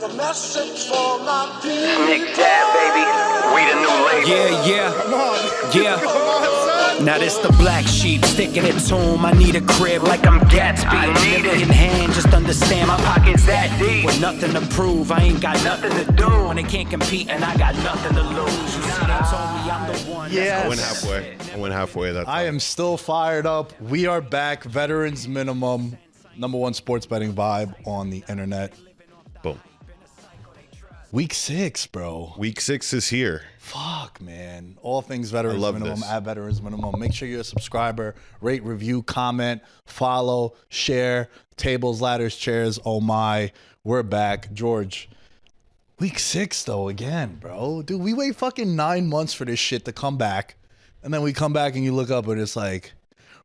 a message for my people. Nick Dad, baby. We the new label. Yeah. Come on. Yeah. Come on, son. Now this the black sheep, sticking it to him. I need a crib like I'm Gatsby. I need it. In hand, just understand my Pockets that deep. with nothing to prove. I ain't got nothing to do. When they can't compete and I got nothing to lose. You see, they told me I'm the one. Yes. I went halfway. That I time. am still fired up. We are back. Veterans Minimum. #1 sports betting vibe on the internet. Boom. Week 6, bro. Week 6 is here. Fuck, man. All things Veterans I love Minimum this. at Veterans Minimum. Make sure you're a subscriber. Rate, review, comment, follow, share. Tables, ladders, chairs. Oh my. We're back. George. Week 6, though, again, bro. Dude, we wait fucking 9 months for this shit to come back. And then we come back and you look up and it's like,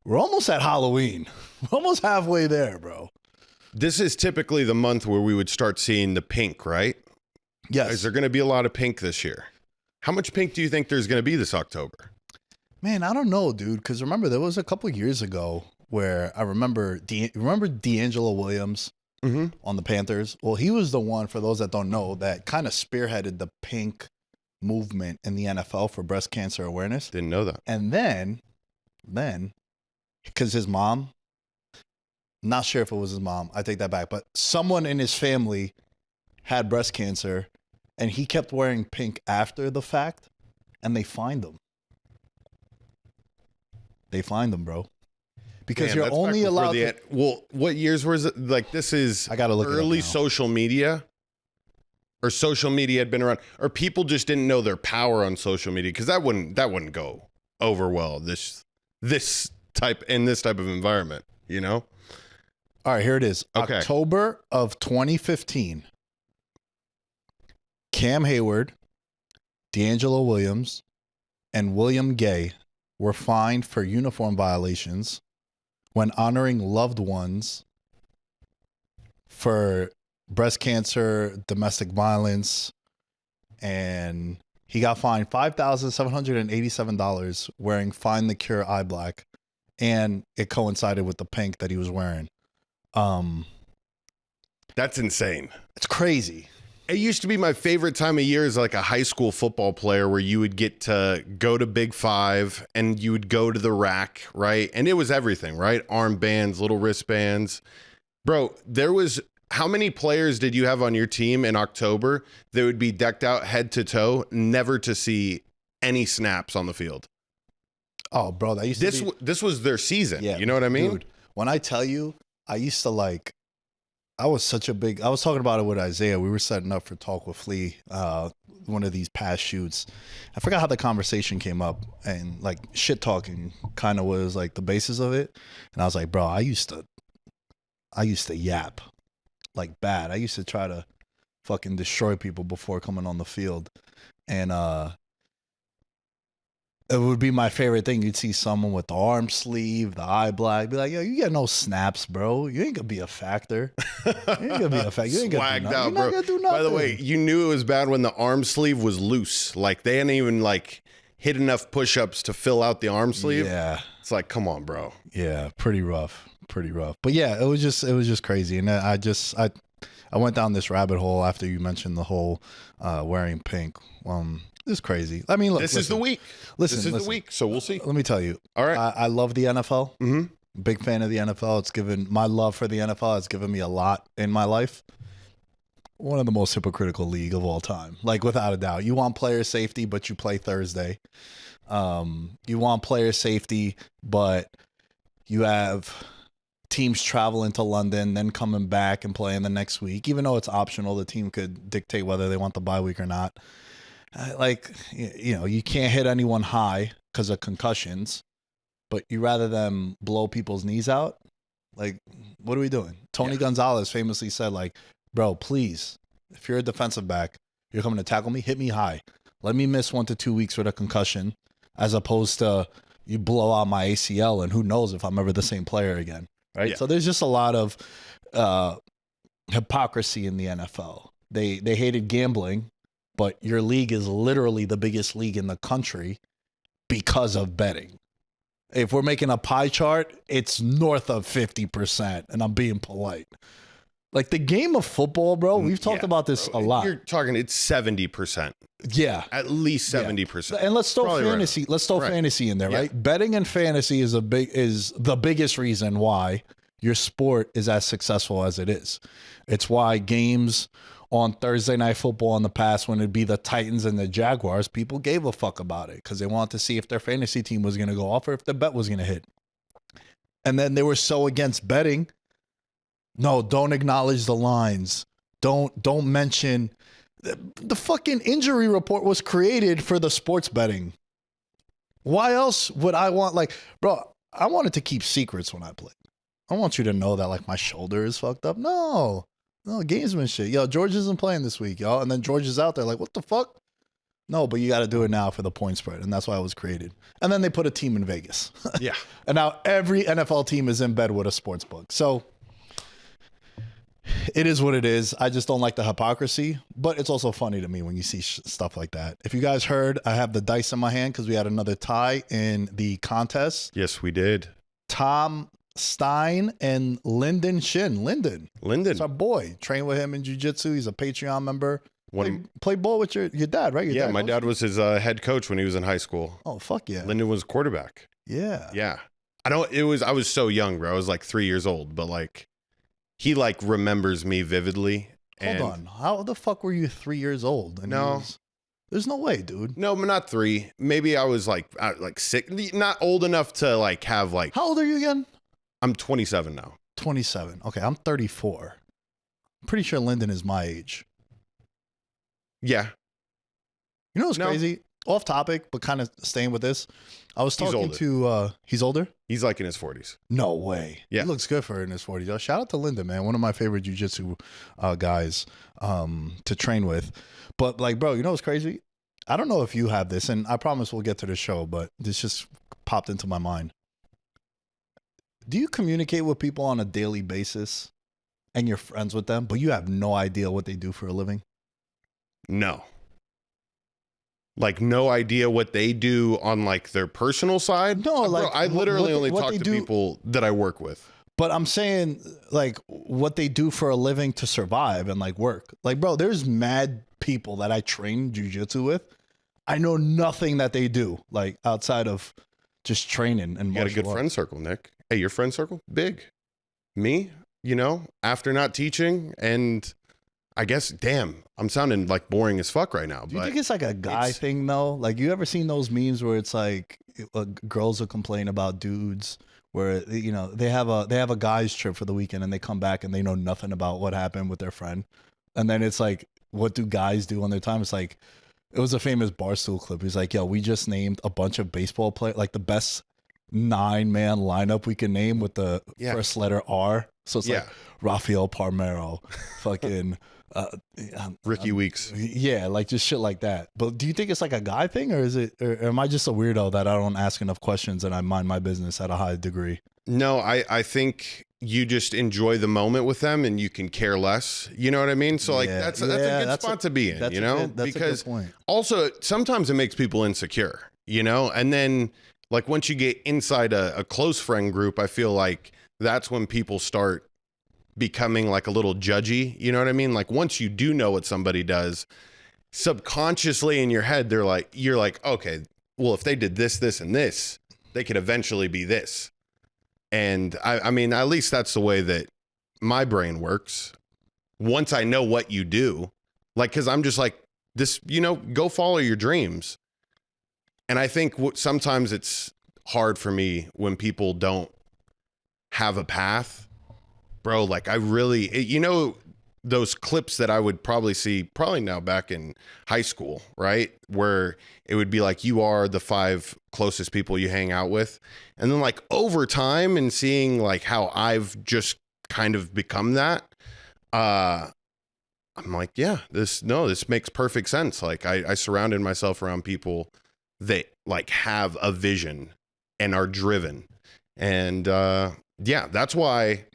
we're almost at Halloween. We're almost halfway there, bro. This is typically the month where we would start seeing the pink, right? Yes. Is there going to be a lot of pink this year? How much pink do you think there's going to be this October? Man, I don't know, dude. Because remember, there was a couple years ago where I remember, remember D'Angelo Williams on the Panthers? Well, he was the one, for those that don't know, that kind of spearheaded the pink movement in the NFL for breast cancer awareness. Didn't know that. And then, because his mom, not sure if it was his mom, I take that back, but someone in his family had breast cancer and he kept wearing pink after the fact and they fined him. They fined him, bro. Because Man, you're that's only back before allowed well, what years was it? Like, this is I gotta look it up early now. social media, or social media had been around, or people just didn't know their power on social media, because that wouldn't go over well this type of environment, you know? All right, here it is. Okay. October of 2015. Cam Hayward, D'Angelo Williams, and William Gay were fined for uniform violations when honoring loved ones for breast cancer, domestic violence, and he got fined $5,787 wearing Find the Cure eye black, and it coincided with the pink that he was wearing. That's insane. It's crazy. It used to be my favorite time of year as like a high school football player, where you would get to go to Big Five and you would go to the rack, right? And it was everything, right? Armbands, little wristbands. Bro, how many players did you have on your team in October that would be decked out head to toe, never to see any snaps on the field? Oh, bro, that used to be... This was their season. Yeah, You know what I mean? Dude, when I tell you, I used to I was talking about it with Isaiah. We were setting up for Talk with Flea, one of these past shoots. I forgot how the conversation came up, and like shit talking kind of was like the basis of it. And I was like, bro, I used to yap like bad. I used to try to fucking destroy people before coming on the field. And it would be my favorite thing. You'd see someone with the arm sleeve, the eye black, be like, yo, you got no snaps, bro. You ain't gonna be a factor. You ain't gonna be a factor. You ain't gonna do Swagged nothing. out, You're not bro. gonna do nothing. By the way, you knew it was bad when the arm sleeve was loose. Like, they hadn't even like hit enough push-ups to fill out the arm sleeve. Yeah. It's like, come on, bro. Yeah, pretty rough. But yeah, it was just crazy. And I went down this rabbit hole after you mentioned the whole wearing pink. It's crazy. I mean, look, This is the week. Listen, the week, so we'll see. Let me tell you. All right. I love the NFL. Mm-hmm. Big fan of the NFL. It's given my love for the NFL. It's given me a lot in my life. One of the most hypocritical league of all time, like without a doubt. You want player safety, but you play Thursday. You want player safety, but you have teams traveling to London, then coming back and playing the next week. Even though it's optional, the team could dictate whether they want the bye week or not. You can't hit anyone high because of concussions, but you rather them blow people's knees out. Like, what are we doing? Tony Gonzalez famously said, like, bro, please, if you're a defensive back, you're coming to tackle me, hit me high. Let me miss 1 to 2 weeks with a concussion, as opposed to you blow out my ACL and who knows if I'm ever the same player again. Right. Yeah. So there's just a lot of hypocrisy in the NFL. They hated gambling, but your league is literally the biggest league in the country because of betting. If we're making a pie chart, it's north of 50%, and I'm being polite. Like the game of football, bro. We've talked about this a lot. You're talking, it's 70%. Yeah. At least 70%. And let's throw Probably fantasy. right. Let's throw Right. fantasy in there, Yeah. right? Betting and fantasy is the biggest reason why your sport is as successful as it is. It's why games on Thursday Night Football in the past, when it'd be the Titans and the Jaguars, people gave a fuck about it because they wanted to see if their fantasy team was going to go off or if the bet was going to hit. And then they were so against betting. No, don't acknowledge the lines. Don't mention the fucking injury report was created for the sports betting. Why else would I want, like, bro, I wanted to keep secrets when I played. I don't want you to know that like my shoulder is fucked up. No, gamesmanship. Yo, George isn't playing this week, y'all. And then George is out there like, what the fuck? No, but you got to do it now for the point spread. And that's why it was created. And then they put a team in Vegas. Yeah. And now every NFL team is in bed with a sports book. So it is what it is. I just don't like the hypocrisy, but it's also funny to me when you see stuff like that. If you guys heard, I have the dice in my hand because we had another tie in the contest. Yes, we did. Tom Stein and Lyndon Shin. Lyndon. It's our boy. Train with him in jiu-jitsu. He's a Patreon member. Play ball with your dad, right? Yeah, my dad was his head coach when he was in high school. Oh, fuck yeah. Lyndon was quarterback. Yeah. Yeah. I was so young, bro. I was like 3 years old, but like he like remembers me vividly. Hold on. How the fuck were you 3 years old? And there's no way, dude. No, but not 3. Maybe I was like 6, not old enough to like have like. How old are you again? I'm 27 now. 27. Okay, I'm 34. I'm pretty sure Lyndon is my age. Yeah. You know what's crazy? Off topic, but kind of staying with this. I was talking he's older? He's like in his 40s. No way. Yeah. He looks good for in his 40s. Yo, shout out to Lyndon, man. One of my favorite jiu-jitsu guys to train with. But like, bro, you know what's crazy? I don't know if you have this, and I promise we'll get to the show, but this just popped into my mind. Do you communicate with people on a daily basis and you're friends with them, but you have no idea what they do for a living? No. Like no idea what they do on like their personal side? No, like bro, I literally only talk to do, people that I work with. But I'm saying like what they do for a living to survive and like work. Like, bro, there's mad people that I train jiu-jitsu with. I know nothing that they do like outside of just training and you got a good friend circle, Nick. Hey, your friend circle? Big. Me, after not teaching and I guess, damn, I'm sounding like boring as fuck right now. Do you think it's like a guy thing though? Like, you ever seen those memes where it's like girls will complain about dudes where they have a guys trip for the weekend and they come back and they know nothing about what happened with their friend, and then it's like, what do guys do on their time? It's like, it was a famous Barstool clip. He's like, yo, we just named a bunch of baseball players, like the best 9-man lineup we can name with the first letter R. So it's like Rafael Palmeiro, fucking Ricky Weeks. Yeah, like just shit like that. But do you think it's like a guy thing, or am I just a weirdo that I don't ask enough questions and I mind my business at a high degree? No, I think you just enjoy the moment with them and you can care less. You know what I mean? So like that's a good spot to be in, because also sometimes it makes people insecure, and then like once you get inside a close friend group, I feel like that's when people start becoming like a little judgy. You know what I mean? Like once you do know what somebody does, subconsciously in your head, you're like, okay, well, if they did this, this, and this, they could eventually be this. And I mean, at least that's the way that my brain works. Once I know what you do, like, cause I'm just like this, go follow your dreams. And I think sometimes it's hard for me when people don't have a path, bro. Like I really, those clips that I would probably see now back in high school, right? Where it would be like, you are the 5 closest people you hang out with. And then like over time and seeing like how I've just kind of become that, I'm like, yeah, this makes perfect sense. Like I surrounded myself around people that like have a vision and are driven. And that's why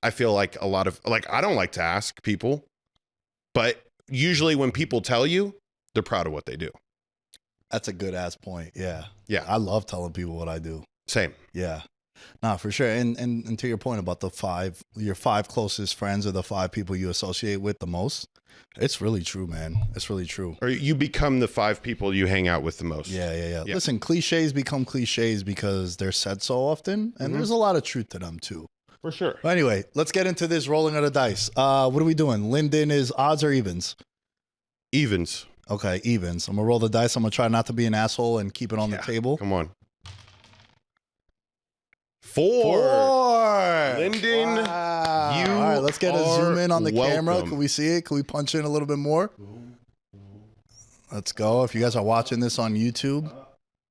I feel like a lot of like, I don't like to ask people, but usually when people tell you, they're proud of what they do. That's a good ass point. Yeah. Yeah. I love telling people what I do. Same. Yeah. Nah, for sure. And to your point about your five closest friends are the five people you associate with the most. It's really true, man. It's really true. Or you become the 5 people you hang out with the most. Yeah. Listen, cliches become cliches because they're said so often, and there's a lot of truth to them too. For sure. But anyway, let's get into this rolling of the dice. What are we doing? Lyndon is odds or evens? Evens. Okay, evens. I'm going to roll the dice. I'm going to try not to be an asshole and keep it on the table. Come on. 4. Lyndon, Wow. you All right, let's get a are zoom in on the camera. welcome. Can we see it? Can we punch in a little bit more? Let's go. If you guys are watching this on YouTube,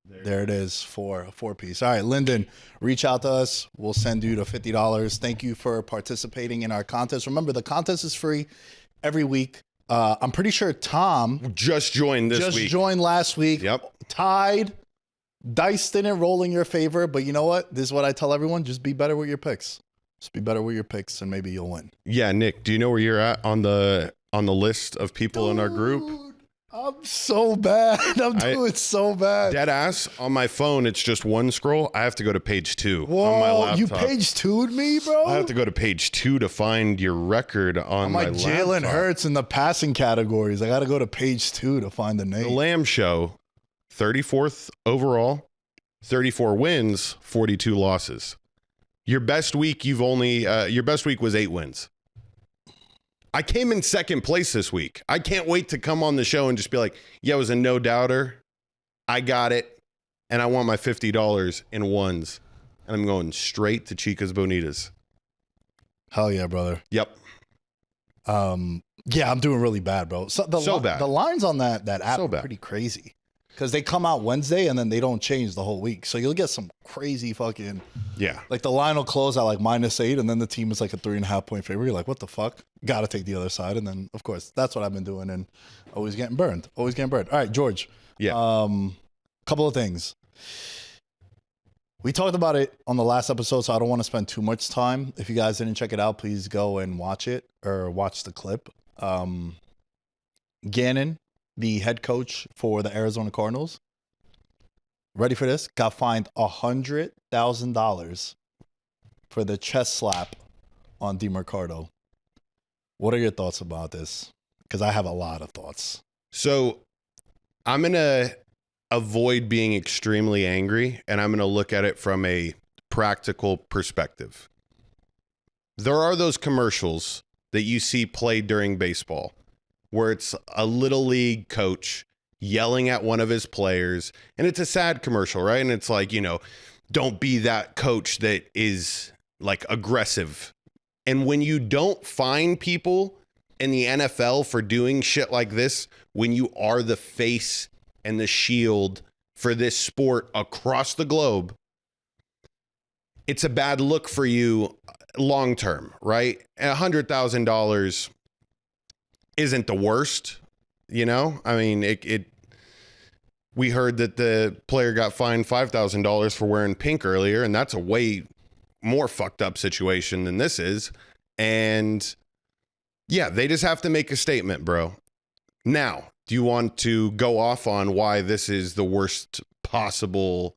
there it is for a 4-piece. All right, Lyndon, reach out to us. We'll send you the $50. Thank you for participating in our contest. Remember, the contest is free every week. I'm pretty sure Tom just joined this week. Just joined last week. Yep. Tied. Dice didn't roll in your favor, but you know what? This is what I tell everyone. Just be better with your picks. Just be better with your picks, and maybe you'll win. Yeah, Nick, do you know where you're at on the list of people in our group? I'm so bad. I'm doing so bad. Dead ass on my phone. It's just one scroll. I have to go to page 2 Whoa, on my laptop. you page 2'd me, bro? I have to go to page 2 to find your record on I'm my like Jalen laptop. Hurts in the passing categories. I got to go to page 2 to find the name. The Lamb Show, 34th overall, 34 wins, 42 losses. Your best week, your best week was 8 wins. I came in second place this week. I can't wait to come on the show and just be like, yeah, it was a no doubter. I got it. And I want my $50 in ones. And I'm going straight to Chica's Bonitas. Hell yeah, brother. Yep. Yeah, I'm doing really bad, bro. So bad. The lines on that app So are bad. pretty crazy. Because they come out Wednesday and then they don't change the whole week. So you'll get some crazy fucking... Yeah. Like the line will close at like -8 and then the team is like a 3.5 point favorite. You're like, what the fuck? Got to take the other side. And then, of course, that's what I've been doing and always getting burned. Always getting burned. All right, George. Yeah. Couple of things. We talked about it on the last episode, so I don't want to spend too much time. If you guys didn't check it out, please go and watch it or watch the clip. Gannon, the head coach for the Arizona Cardinals, ready for this? Got fined $100,000 for the chest slap on Demercardo. What are your thoughts about this? Because I have a lot of thoughts. So I'm going to avoid being extremely angry, and I'm going to look at it from a practical perspective. There are those commercials that you see played during baseball where it's a little league coach yelling at one of his players, and it's a sad commercial, right? And it's like, don't be that coach that is like aggressive. And when you don't find people in the NFL for doing shit like this, when you are the face and the shield for this sport across the globe, it's a bad look for you long term, right? $100,000 isn't the worst, I mean, we heard that the player got fined $5,000 for wearing pink earlier, and that's a way more fucked up situation than this is. And yeah, they just have to make a statement, bro. Now, do you want to go off on why this is the worst possible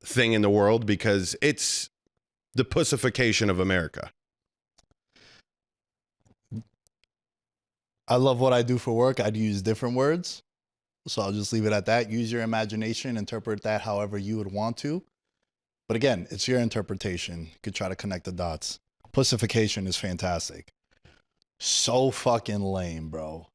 thing in the world? Because it's the pussification of America. I love what I do for work. I'd use different words. So I'll just leave it at that. Use your imagination, interpret that however you would want to. But again, it's your interpretation. You could try to connect the dots. Pussification is fantastic. So fucking lame, bro.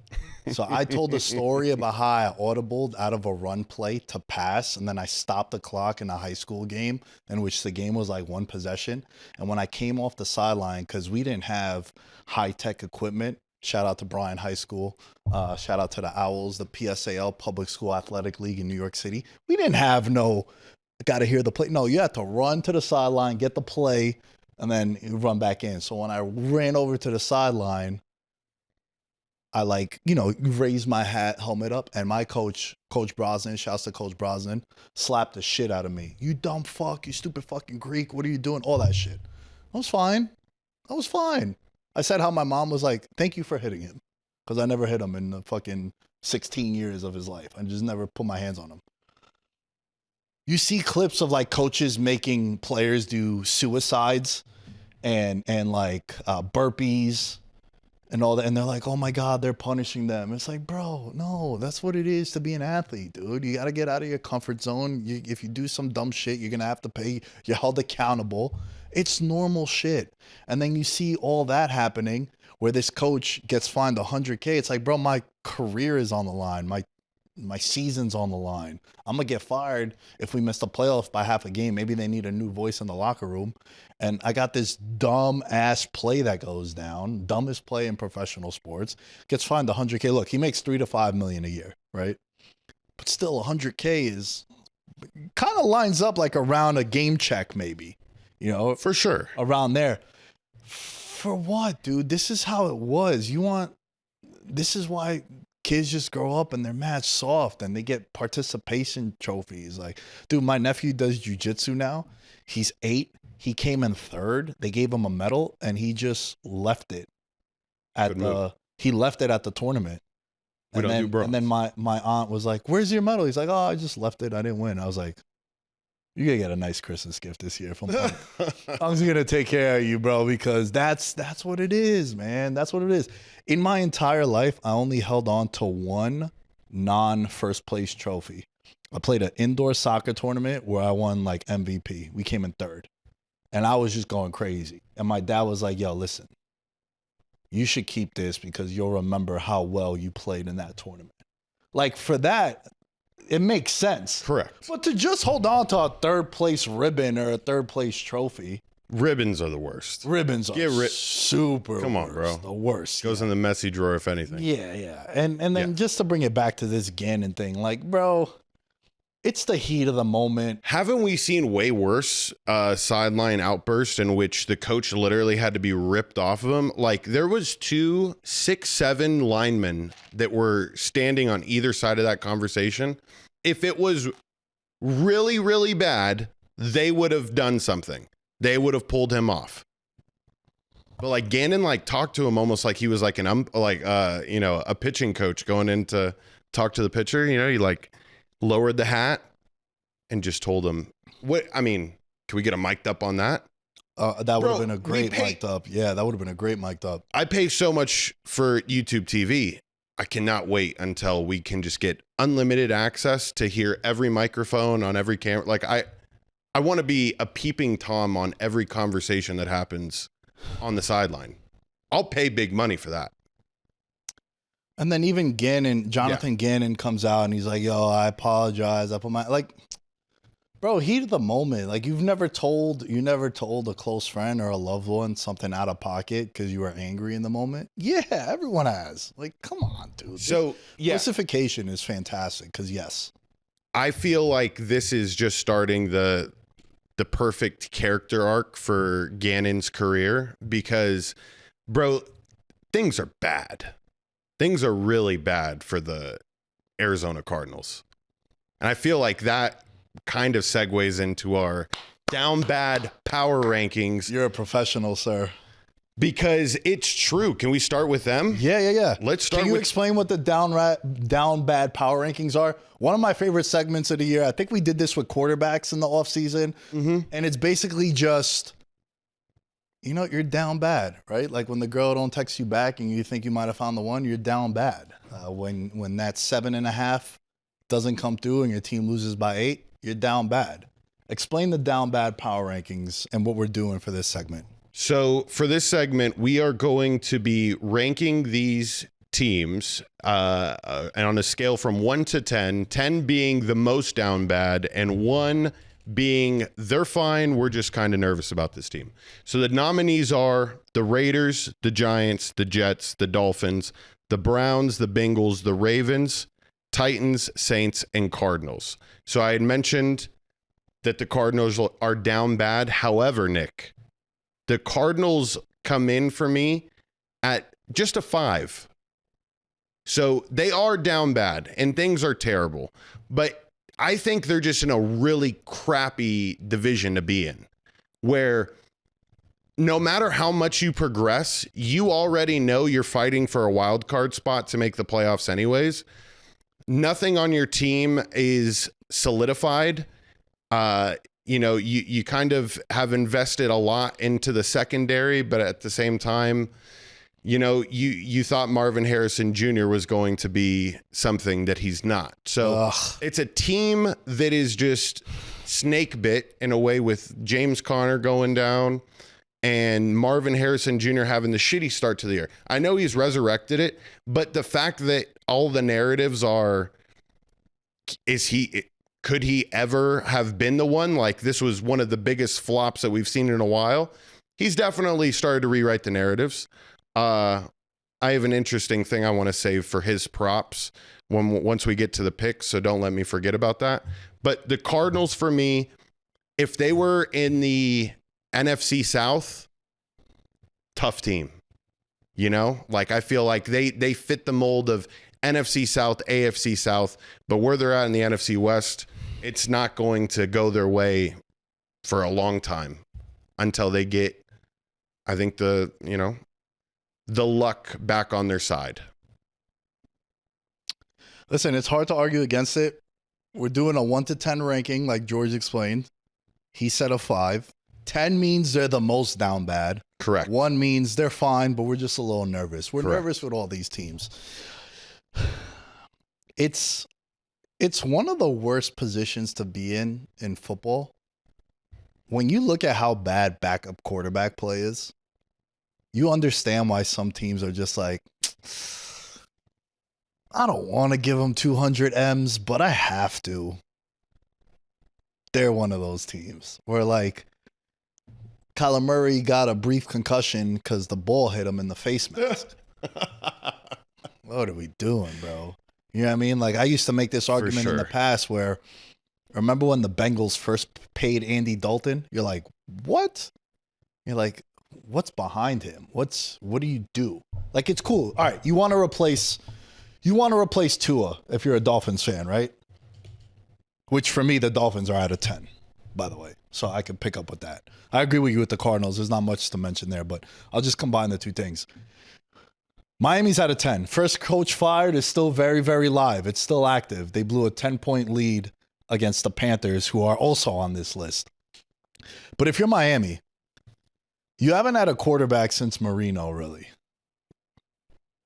So I told the story about how I audibled out of a run play to pass, and then I stopped the clock in a high school game in which the game was like one possession. And when I came off the sideline, because we didn't have high-tech equipment, shout out to Bryan High School, shout out to the Owls, the PSAL, Public School Athletic League in New York City. We didn't have got to hear the play. No, you had to run to the sideline, get the play, and then you run back in. So when I ran over to the sideline, I raised my helmet up, and my coach, Coach Brosnan, shouts to Coach Brosnan, slapped the shit out of me. You dumb fuck, you stupid fucking Greek, what are you doing? All that shit. I was fine. I said how my mom was like, thank you for hitting him. Because I never hit him in the fucking 16 years of his life. I just never put my hands on him. you see clips of like coaches making players do suicides and like burpees and all that, and they're like, oh my God, they're punishing them. It's like, bro, no, that's what it is to be an athlete, dude. You got to get out of your comfort zone. If you do some dumb shit, you're gonna have to pay. You're held accountable. It's normal shit. And then you see all that happening where this coach gets fined $100K. It's like, bro, my career is on the line. My season's on the line. I'm gonna get fired if we miss the playoff by half a game. Maybe they need a new voice in the locker room. And I got this dumb ass play that goes down, dumbest play in professional sports, gets fined $100K. Look, he makes $3 to $5 million a year, right? But still, $100K is kind of lines up like around a game check, maybe, you know, For sure. around there. For what, dude? This is how it was. This is why kids just grow up and they're mad soft and they get participation trophies. Like, dude, my nephew does jujitsu now. He's 8. He came in 3rd. They gave him a medal and he just left it at he left it at the tournament. We don't do bros. And then my aunt was like, "Where's your medal?" He's like, "Oh, I just left it. I didn't win." I was like, "You're gonna get a nice Christmas gift this year from Punk. I'm just gonna take care of you, bro, because that's what it is, man. That's what it is." In my entire life, I only held on to one non-first place trophy. I played an indoor soccer tournament where I won like MVP. We came in 3rd. And I was just going crazy. And my dad was like, yo, listen, you should keep this because you'll remember how well you played in that tournament. Like, for that, it makes sense. Correct. But to just hold on to a 3rd place ribbon or a 3rd place trophy. Ribbons are the worst. Ribbons are super Come on, worst, bro. The worst. Goes in the messy drawer, if anything. Yeah. And then just to bring it back to this Gannon thing, like, bro, it's the heat of the moment. Haven't we seen way worse sideline outbursts in which the coach literally had to be ripped off of him? Like, there was 2 6'7" linemen that were standing on either side of that conversation. If it was really, really bad, they would have done something. They would have pulled him off. But like Gannon, like talked to him almost like he was like a pitching coach going in to talk to the pitcher. You know, he like lowered the hat and just told him, "What? I mean, can we get a mic'd up on that?" That would have been a great mic'd up. Yeah, that would have been a great mic'd up. I pay so much for YouTube TV. I cannot wait until we can just get unlimited access to hear every microphone on every camera. Like I want to be a peeping Tom on every conversation that happens on the sideline. I'll pay big money for that. And then even Jonathan Gannon comes out and he's like, yo, I apologize. I put my, like, bro, heat of the moment. Like, you never told a close friend or a loved one something out of pocket because you were angry in the moment. Yeah, everyone has. Like, come on, dude. So, yeah. Pacification is fantastic because, yes. I feel like this is just starting the perfect character arc for Gannon's career because, bro, things are bad. Things are really bad for the Arizona Cardinals. And I feel like that kind of segues into our down bad power rankings. You're a professional, sir. Because it's true. Can we start with them? Yeah. Let's start. Can you explain what the down bad power rankings are? One of my favorite segments of the year. I think we did this with quarterbacks in the offseason. Mm-hmm. And it's basically just, you know, you're down bad, right? Like when the girl don't text you back and you think you might have found the one, you're down bad. When that 7.5 doesn't come through and your team loses by 8, you're down bad. Explain the down bad power rankings and what we're doing for this segment. So for this segment, we are going to be ranking these teams and on a scale from 1 to 10, 10 being the most down bad and 1 being they're fine. We're just kind of nervous about this team. So the nominees are the Raiders, the Giants, the Jets, the Dolphins, the Browns, the Bengals, the Ravens, Titans, Saints, and Cardinals. So I had mentioned that the Cardinals are down bad. However, Nick, the Cardinals come in for me at just a 5. So they are down bad and things are terrible. But I think they're just in a really crappy division to be in, where no matter how much you progress, you already know you're fighting for a wild card spot to make the playoffs anyways. Nothing on your team is solidified. You kind of have invested a lot into the secondary, but at the same time, you thought Marvin Harrison Jr. was going to be something that he's not. So it's a team that is just snake bit in a way, with James Conner going down and Marvin Harrison Jr. having the shitty start to the year. I know he's resurrected it, but the fact that all the narratives are, could he ever have been the one? Like, this was one of the biggest flops that we've seen in a while. He's definitely started to rewrite the narratives. I have an interesting thing I want to save for his props once we get to the picks, so don't let me forget about that. But the Cardinals, for me, if they were in the NFC South, tough team. Like, I feel like they fit the mold of NFC South, AFC South, but where they're at in the NFC West, it's not going to go their way for a long time until they get, I think, the luck back on their side. Listen, it's hard to argue against it. We're doing a 1 to 10 ranking, like George explained. He said a 5. 10 means they're the most down bad. Correct. 1 means they're fine, but we're just a little nervous. We're Correct. nervous with all these teams. It's one of the worst positions to be in football. When you look at how bad backup quarterback play is, you understand why some teams are just like, I don't want to give them 200 M's, but I have to. They're one of those teams where, like, Kyler Murray got a brief concussion because the ball hit him in the face mask. What are we doing, bro? You know what I mean? Like, I used to make this argument in the past where, remember when the Bengals first paid Andy Dalton? You're like, what? You're like, what's behind him? What do you do? Like, it's cool. All right, you want to replace Tua if you're a Dolphins fan, right? Which, for me, the Dolphins are out of 10, by the way. So I can pick up with that. I agree with you with the Cardinals. There's not much to mention there, but I'll just combine the two things. Miami's out of 10. First coach fired is still very, very live. It's still active. They blew a 10-point lead against the Panthers, who are also on this list. But if you're Miami, you haven't had a quarterback since Marino, really,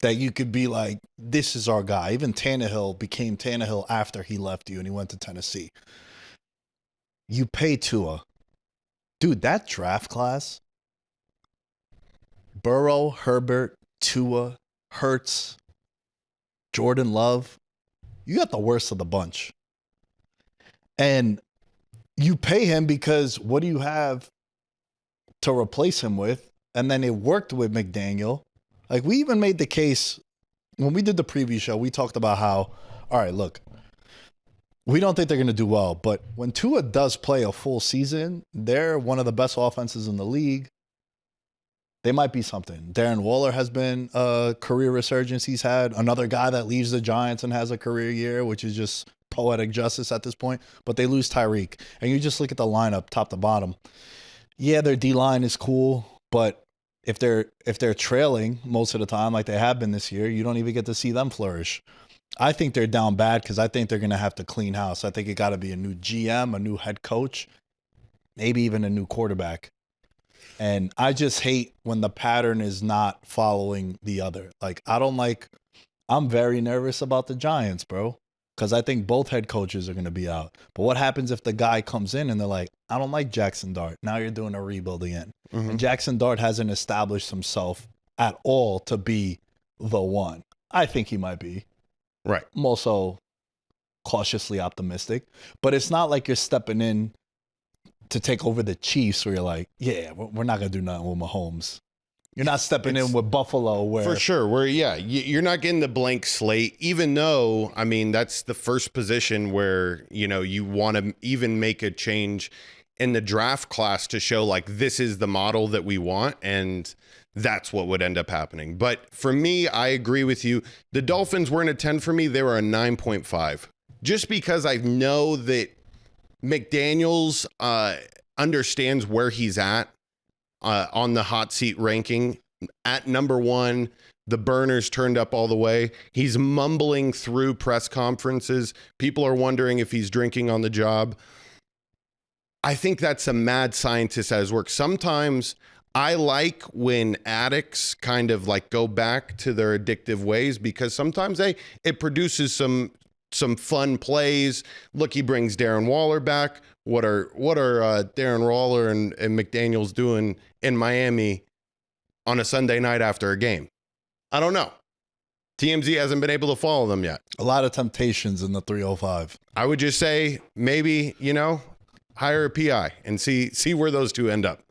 that you could be like, this is our guy. Even Tannehill became Tannehill after he left you and he went to Tennessee. You pay Tua. Dude, that draft class, Burrow, Herbert, Tua, Hurts, Jordan Love, you got the worst of the bunch. And you pay him because what do you have to replace him with? And then it worked with McDaniel. Like, we even made the case when we did the preview show. We talked about how, all right, look, we don't think they're going to do well, but when Tua does play a full season, they're one of the best offenses in the league. They might be something. Darren Waller has been a career resurgence he's had. Another guy that leaves the Giants and has a career year, which is just poetic justice at this point. But they lose Tyreek. And you just look at the lineup top to bottom. Yeah, their D-line is cool, but if they're trailing most of the time like they have been this year, you don't even get to see them flourish. I think they're down bad because I think they're going to have to clean house. I think it got to be a new GM, a new head coach, maybe even a new quarterback. And I just hate when the pattern is not following the other. Like, I'm very nervous about the Giants, bro, because I think both head coaches are going to be out. But what happens if the guy comes in and they're like, I don't like Jackson Dart. Now you're doing a rebuild again. Mm-hmm. And Jackson Dart hasn't established himself at all to be the one. I think he might be. Right. I'm also cautiously optimistic. But it's not like you're stepping in to take over the Chiefs where you're like, yeah, we're not going to do nothing with Mahomes. You're not stepping in with Buffalo where... For sure. You're not getting the blank slate, even though, I mean, that's the first position where, you want to even make a change in the draft class to show, like, this is the model that we want, and that's what would end up happening. But for me, I agree with you. The Dolphins weren't a 10 for me. They were a 9.5. Just because I know that McDaniels understands where he's at on the hot seat ranking. At number 1, the burners turned up all the way. He's mumbling through press conferences. People are wondering if he's drinking on the job. I think that's a mad scientist at his work. Sometimes I like when addicts kind of like go back to their addictive ways, because sometimes it produces some fun plays. Look, he brings Darren Waller back. What are Darren Waller and McDaniels doing in Miami on a Sunday night after a game? I don't know. TMZ hasn't been able to follow them yet. A lot of temptations in the 305. I would just say maybe, hire a PI and see where those two end up.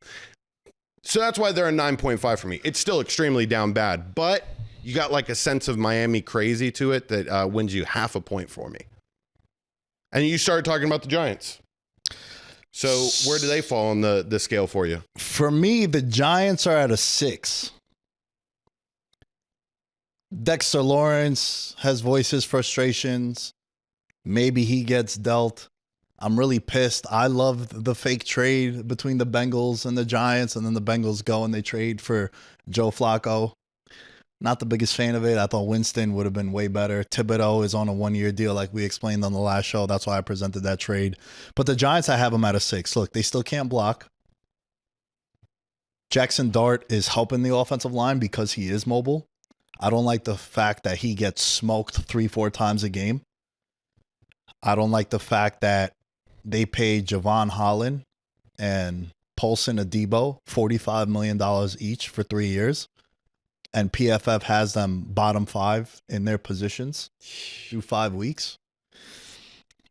So that's why they're a 9.5 for me. It's still extremely down bad, but you got like a sense of Miami crazy to it that wins you half a point for me. And you started talking about the Giants. So where do they fall on the scale for you? For me, the Giants are at a 6. Dexter Lawrence has voiced his frustrations. Maybe he gets dealt. I'm really pissed. I love the fake trade between the Bengals and the Giants, and then the Bengals go and they trade for Joe Flacco. Not the biggest fan of it. I thought Winston would have been way better. Thibodeau is on a 1-year deal like we explained on the last show. That's why I presented that trade. But the Giants, I have them at a 6. Look, they still can't block. Jackson Dart is helping the offensive line because he is mobile. I don't like the fact that he gets smoked 3-4 times a game. I don't like the fact that they paid Javon Holland and Paulson Adebo $45 million each for 3 years. And PFF has them bottom 5 in their positions through 5 weeks.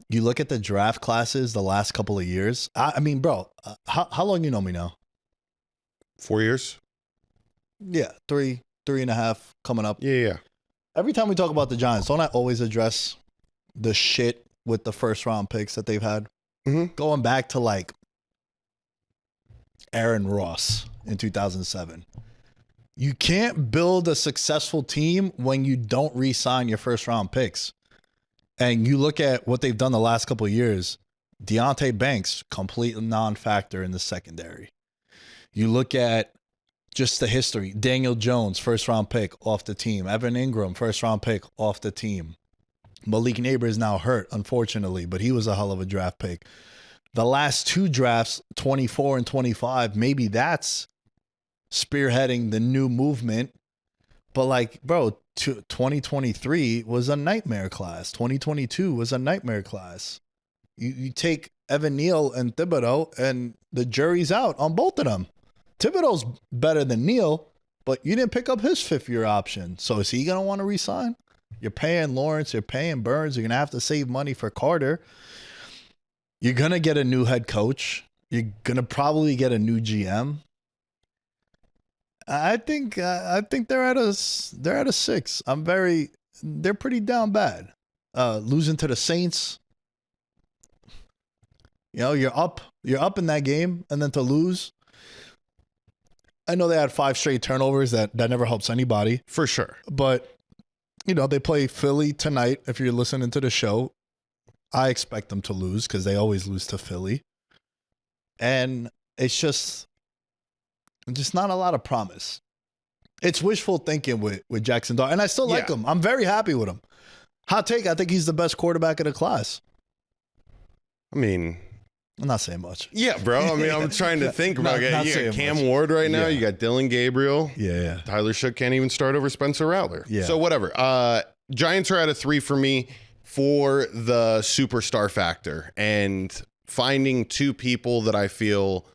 You look at the draft classes the last couple of years. I mean, bro, how long you know me now? 4 years? Yeah, 3.5 coming up. Yeah. Every time we talk about the Giants, don't I always address the shit with the first round picks that they've had? Mm-hmm. Going back to like Aaron Ross in 2007. You can't build a successful team when you don't re-sign your first round picks. And you look at what they've done the last couple of years. Deonte Banks, complete non-factor in the secondary. You look at just the history. Daniel Jones, first round pick off the team. Evan Ingram, first round pick off the team. Malik Neighbor is now hurt, unfortunately, but he was a hell of a draft pick. The last 2 drafts, 24 and 25, maybe that's spearheading the new movement. But like, bro, 2023 was a nightmare class. 2022 was a nightmare class. You take Evan Neal and Thibodeau, and the jury's out on both of them. Thibodeau's better than Neal, but you didn't pick up his 5th-year option. So is he going to want to resign? You're paying Lawrence, you're paying Burns, you're going to have to save money for Carter. You're going to get a new head coach. You're going to probably get a new GM. I think they're at a 6. They're pretty down bad. Losing to the Saints. You're up in that game, and then to lose. I know they had 5 straight turnovers. That never helps anybody. For sure. But, they play Philly tonight. If you're listening to the show, I expect them to lose because they always lose to Philly. And it's just not a lot of promise. It's wishful thinking with Jackson Dart. And I still like him. I'm very happy with him. Hot take, I think he's the best quarterback in the class. I mean, I'm not saying much. Yeah, bro. I mean, I'm trying to think about it. You got Cam Ward right now. You got Dylan Gabriel. Yeah. Tyler Shook can't even start over Spencer Rattler. Yeah. So whatever. Giants are at a 3 for me for the superstar factor and finding 2 people that I feel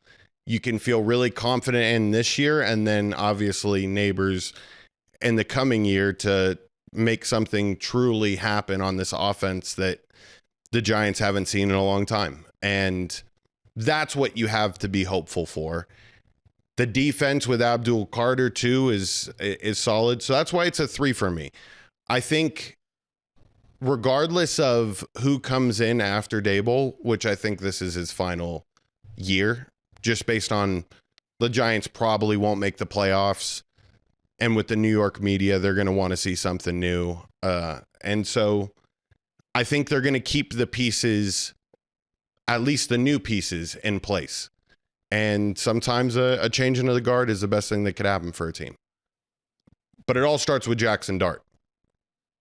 you can feel really confident in this year, and then obviously Neighbors in the coming year to make something truly happen on this offense that the Giants haven't seen in a long time. And that's what you have to be hopeful for. The defense with Abdul Carter too is solid. So that's why it's a 3 for me. I think regardless of who comes in after Dable, which I think this is his final year, just based on the Giants probably won't make the playoffs. And with the New York media, they're going to want to see something new. And so I think they're going to keep the pieces, at least the new pieces, in place. And sometimes a changing of the guard is the best thing that could happen for a team. But it all starts with Jackson Dart.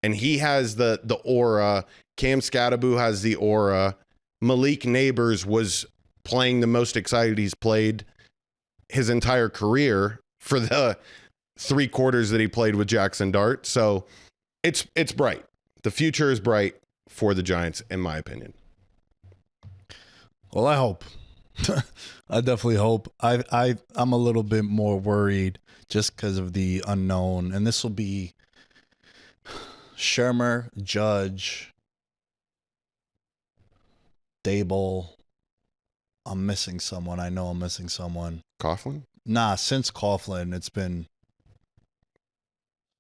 And he has the aura. Cam Scatteraboo has the aura. Malik Neighbors was playing the most excited he's played his entire career for the 3 quarters that he played with Jackson Dart. So it's bright. The future is bright for the Giants, in my opinion. Well, I hope. I definitely hope. I'm a little bit more worried just because of the unknown. And this will be Shermer, Judge, Dable. I'm missing someone. I know I'm missing someone. Coughlin? Nah, since Coughlin, it's been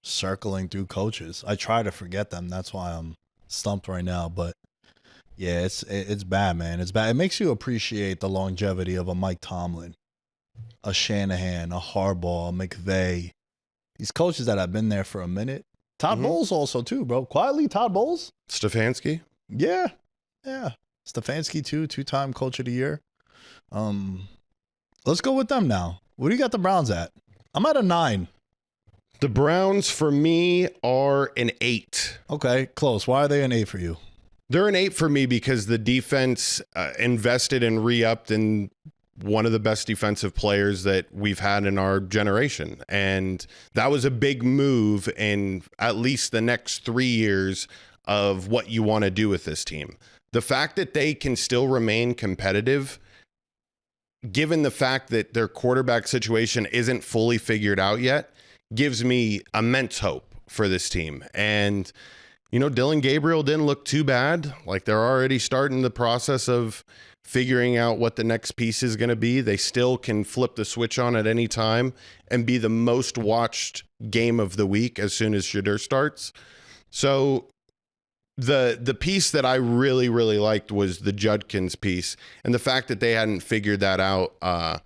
circling through coaches. I try to forget them. That's why I'm stumped right now. But yeah, it's bad, man. It's bad. It makes you appreciate the longevity of a Mike Tomlin, a Shanahan, a Harbaugh, a McVay. These coaches that have been there for a minute. Todd Bowles also too, bro. Quietly, Todd Bowles. Stefanski? Yeah. Stefanski too, 2-time coach of the year. Let's go with them now. What do you got the Browns at? I'm at a 9. The Browns, for me, are an 8. Okay, close. Why are they an 8 for you? They're an 8 for me because the defense invested and re-upped in one of the best defensive players that we've had in our generation. And that was a big move in at least the next 3 years of what you want to do with this team. The fact that they can still remain competitive, given the fact that their quarterback situation isn't fully figured out yet, gives me immense hope for this team. And, you know, Dylan Gabriel didn't look too bad. Like, they're already starting the process of figuring out what the next piece is going to be. They still can flip the switch on at any time and be the most watched game of the week as soon as Shadur starts. So the piece that I really, really liked was the Judkins piece, and the fact that they hadn't figured that out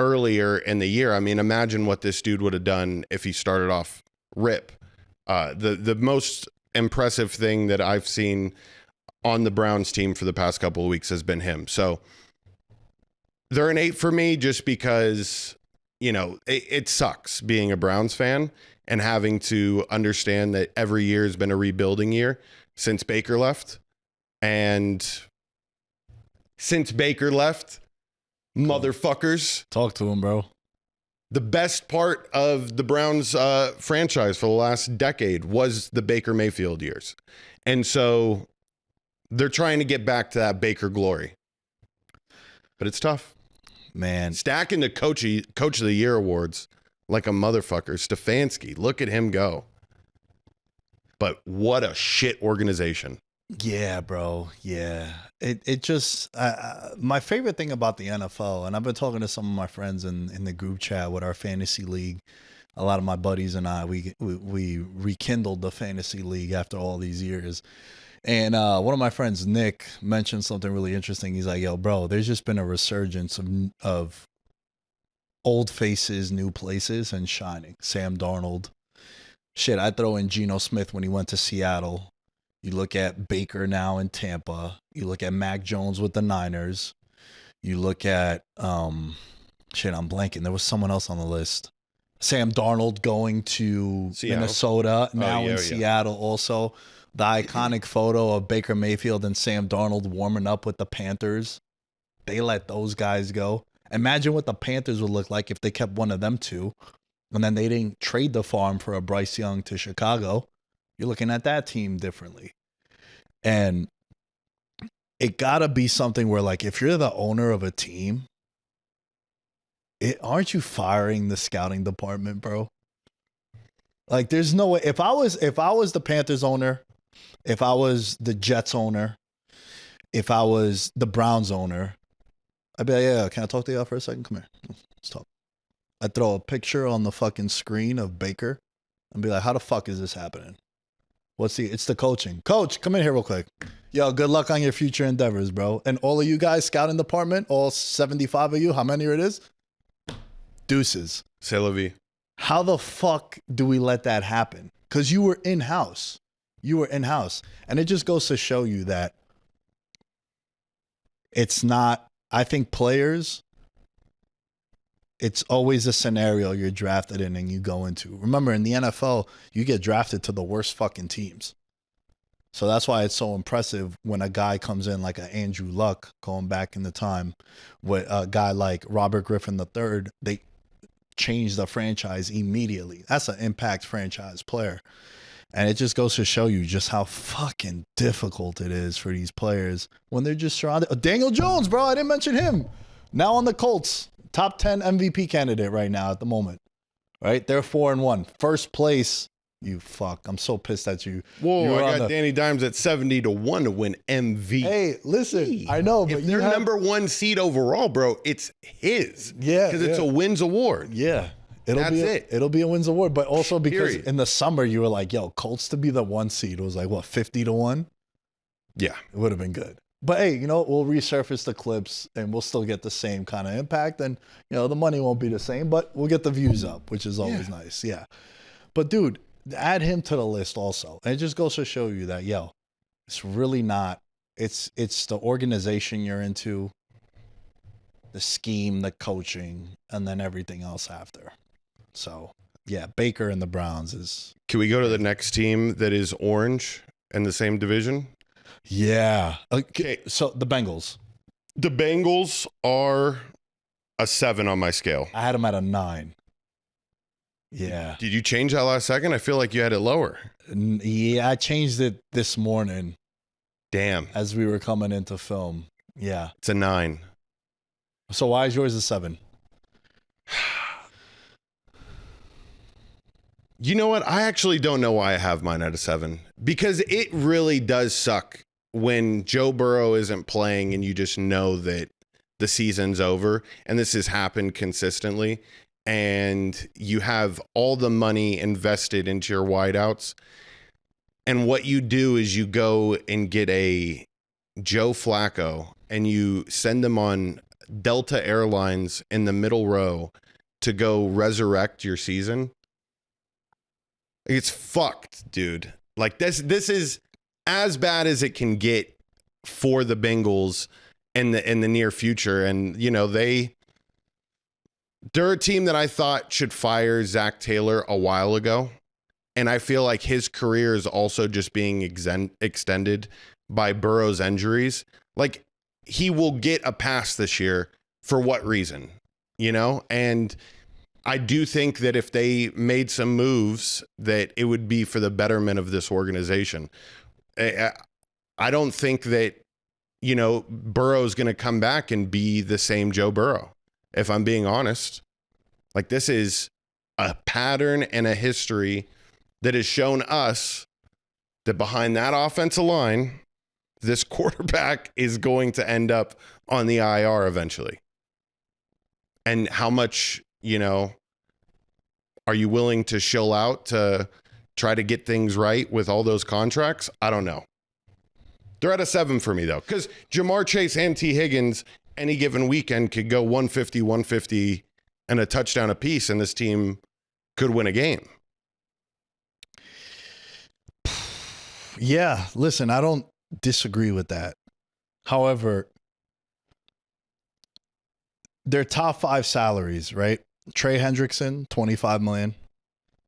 earlier in the year. I mean, imagine what this dude would have done if he started off rip. The most impressive thing that I've seen on the Browns team for the past couple of weeks has been him. So they're an 8 for me just because, you know, it sucks being a Browns fan and having to understand that every year has been a rebuilding year since Baker left. And since Baker left, motherfuckers. Talk to him, bro. The best part of the Browns franchise for the last decade was the Baker Mayfield years. And so they're trying to get back to that Baker glory. But it's tough. Man. Stacking the Coach of the Year awards like a motherfucker. Stefanski, look at him go. But what a shit organization. Yeah, bro. Yeah. It just, my favorite thing about the NFL, and I've been talking to some of my friends in the group chat with our fantasy league. A lot of my buddies and I, we rekindled the fantasy league after all these years. And one of my friends, Nick, mentioned something really interesting. He's like, yo, bro, there's just been a resurgence of old faces, new places, and shining. Sam Darnold. Shit, I'd throw in Geno Smith when he went to Seattle. You look at Baker now in Tampa. You look at Mac Jones with the Niners. You look at, shit, I'm blanking. There was someone else on the list. Sam Darnold going to Minnesota, now in Seattle also. The iconic photo of Baker Mayfield and Sam Darnold warming up with the Panthers. They let those guys go. Imagine what the Panthers would look like if they kept one of them two. And then they didn't trade the farm for a Bryce Young to Chicago. You're looking at that team differently. And it got to be something where, like, if you're the owner of a team, aren't you firing the scouting department, bro? Like, there's no way. If I was the Panthers owner, if I was the Jets owner, if I was the Browns owner, I'd be like, yeah, can I talk to y'all for a second? Come here. Let's talk. I'd throw a picture on the fucking screen of Baker and be like, how the fuck is this happening? It's the coaching. Coach, come in here real quick. Yo, good luck on your future endeavors, bro. And all of you guys, scouting department, all 75 of you, how many it is? Deuces. C'est la vie. How the fuck do we let that happen? Because you were in-house. And it just goes to show you that it's not, I think players, it's always a scenario you're drafted in and you go into. Remember, in the NFL, you get drafted to the worst fucking teams. So that's why it's so impressive when a guy comes in like an Andrew Luck, going back in the time, with a guy like Robert Griffin III, they changed the franchise immediately. That's an impact franchise player. And it just goes to show you just how fucking difficult it is for these players when they're just surrounded. Daniel Jones, bro, I didn't mention him. Now on the Colts, top 10 MVP candidate right now at the moment. Right? They're 4-1. First place. You fuck. I'm so pissed at you. Whoa, I got Danny Dimes at 70-1 to win MVP. Hey, listen, I know, but if they're number 1 seed overall, bro, it's his. Yeah. Because it's a wins award. Yeah. That's It'll be a wins award, but also because in the summer you were like, yo, Colts to be the 1 seed, it was like, what, 50-1? Yeah. It would have been good. But hey, we'll resurface the clips and we'll still get the same kind of impact. And, the money won't be the same, but we'll get the views up, which is always nice. Yeah. But dude, add him to the list also. And it just goes to show you that, it's really not, it's the organization you're into, the scheme, the coaching, and then everything else after. So, yeah, Baker and the Browns is... Can we go to the next team that is orange in the same division? Yeah. Okay, so the Bengals. The Bengals are a 7 on my scale. I had them at a 9. Yeah. Did you change that last second? I feel like you had it lower. Yeah, I changed it this morning. Damn. As we were coming into film. Yeah. It's a 9. So why is yours a 7? You know what? I actually don't know why I have mine at a 7. Because it really does suck when Joe Burrow isn't playing and you just know that the season's over. And this has happened consistently. And you have all the money invested into your wideouts. And what you do is you go and get a Joe Flacco and you send them on Delta Airlines in the middle row to go resurrect your season. It's fucked, dude. Like this is as bad as it can get for the Bengals in the near future. And they're a team that I thought should fire Zach Taylor a while ago. And I feel like his career is also just being extended by Burrow's injuries. Like, he will get a pass this year. For what reason? And I do think that if they made some moves, that it would be for the betterment of this organization. I don't think that, Burrow's going to come back and be the same Joe Burrow. If I'm being honest, like, this is a pattern and a history that has shown us that behind that offensive line, this quarterback is going to end up on the IR eventually. And how much, are you willing to shell out to try to get things right with all those contracts? I don't know. They're at a 7 for me, though, because Jamar Chase and T. Higgins any given weekend could go 150 and a touchdown apiece, and this team could win a game. Yeah, listen, I don't disagree with that. However, their top 5 salaries, right? Trey Hendrickson, $25 million.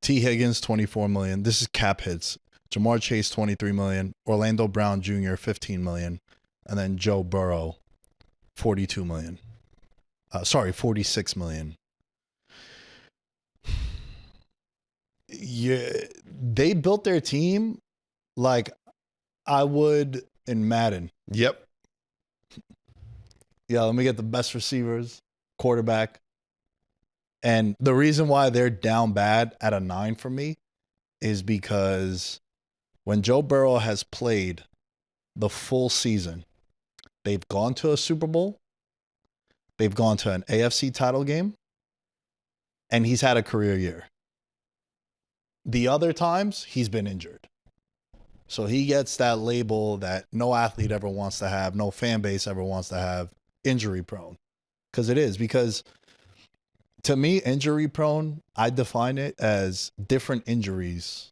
T. Higgins, $24 million. This is cap hits. Jamar Chase, $23 million. Orlando Brown Jr., $15 million. And then Joe Burrow, $42 million. $46 million. Yeah, they built their team like I would in Madden. Yep. Yeah, let me get the best receivers, quarterback. And the reason why they're down bad at a 9 for me is because when Joe Burrow has played the full season, they've gone to a Super Bowl, they've gone to an AFC title game, and he's had a career year. The other times, he's been injured. So he gets that label that no athlete ever wants to have, no fan base ever wants to have, injury prone. Because it is. Because to me, injury prone, I define it as different injuries.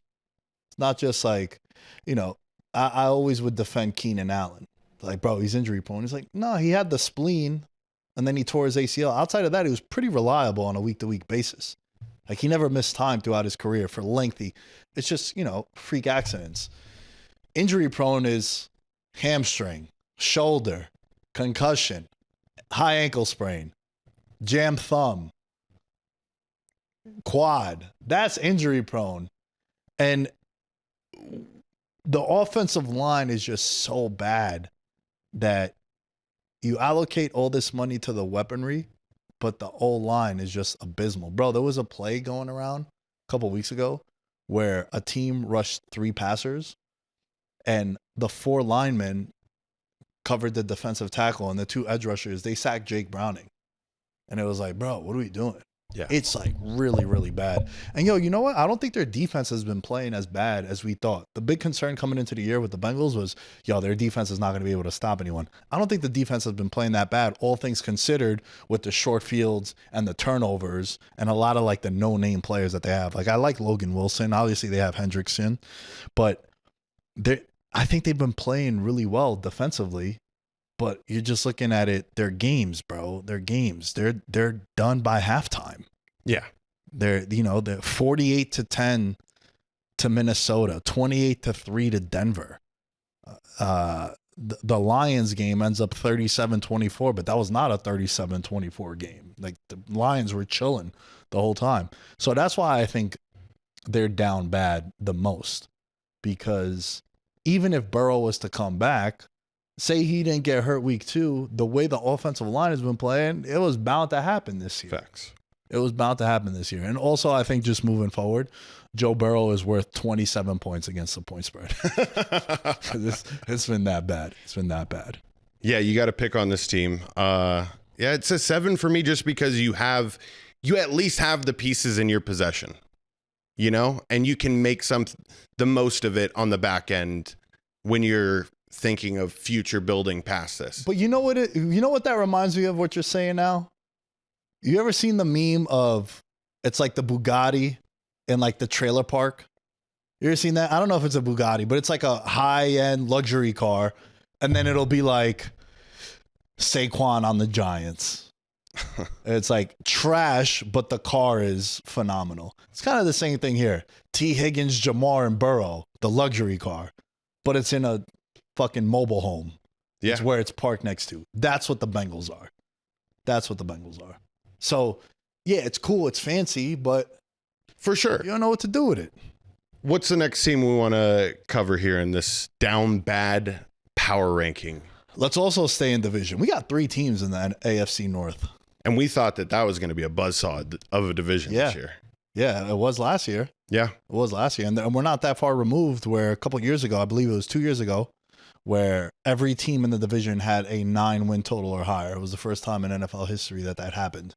It's not just like, I always would defend Keenan Allen. Like, bro, he's injury prone. He's like, no, he had the spleen and then he tore his ACL. Outside of that, he was pretty reliable on a week-to-week basis. Like, he never missed time throughout his career for lengthy. It's just, freak accidents. injury prone is hamstring, shoulder, concussion, high ankle sprain, jammed thumb, quad. That's injury prone. And the offensive line is just so bad that you allocate all this money to the weaponry, but the O-line is just abysmal. Bro, there was a play going around a couple weeks ago where a team rushed 3 passers and the 4 linemen covered the defensive tackle, and the 2 edge rushers, they sacked Jake Browning. And it was like, bro, what are we doing? Yeah. It's like really, really bad. And yo, you know what? I don't think their defense has been playing as bad as we thought. The big concern coming into the year with the Bengals was, yo, their defense is not going to be able to stop anyone. I don't think the defense has been playing that bad, all things considered, with the short fields and the turnovers and a lot of like the no-name players that they have. Like I like Logan Wilson. Obviously they have Hendrickson, but I think they've been playing really well defensively. But you're just looking at it, their games, bro. Their games. They're done by halftime. Yeah. They're 48-10 to Minnesota, 28-3 to Denver. The Lions game ends up 37-24, but that was not a 37-24 game. Like the Lions were chilling the whole time. So that's why I think they're down bad the most. Because even if Burrow was to come back, say he didn't get hurt week 2, the way the offensive line has been playing, it was bound to happen this year. Facts. It was bound to happen this year. And also, I think just moving forward, Joe Burrow is worth 27 points against the point spread. It's been that bad. It's been that bad. Yeah, you got to pick on this team. Yeah, it's a 7 for me just because you at least have the pieces in your possession, and you can make the most of it on the back end when you're thinking of future building past this. But you know what that reminds me of, what you're saying now? You ever seen the meme of, it's like the Bugatti in like the trailer park? You ever seen that? I don't know if it's a Bugatti, but it's like a high-end luxury car, and then it'll be like Saquon on the Giants. It's like trash, but the car is phenomenal. It's kind of the same thing here. T. Higgins, Jamar, and Burrow, the luxury car, but it's in a fucking mobile home. Yeah. It's where it's parked next to. That's what the Bengals are. That's what the Bengals are. So, yeah, it's cool. It's fancy, but for sure, you don't know what to do with it. What's the next team we want to cover here in this down bad power ranking? Let's also stay in division. We got 3 teams in the AFC North. And we thought that was going to be a buzzsaw of a division this year. Yeah, it was last year. Yeah. It was last year. And we're not that far removed where a couple of years ago, I believe it was 2 years ago, where every team in the division had a 9-win total or higher. It was the first time in NFL history that happened.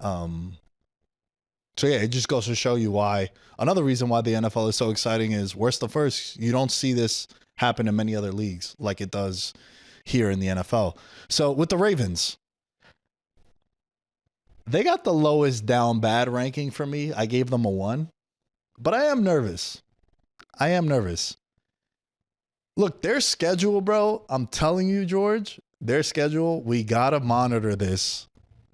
So yeah, it just goes to show you why. Another reason why the NFL is so exciting is worst to first. You don't see this happen in many other leagues like it does here in the NFL. So with the Ravens, they got the lowest down bad ranking for me. I gave them a 1, but I am nervous. Look, their schedule, bro, I'm telling you, George, their schedule, we got to monitor this,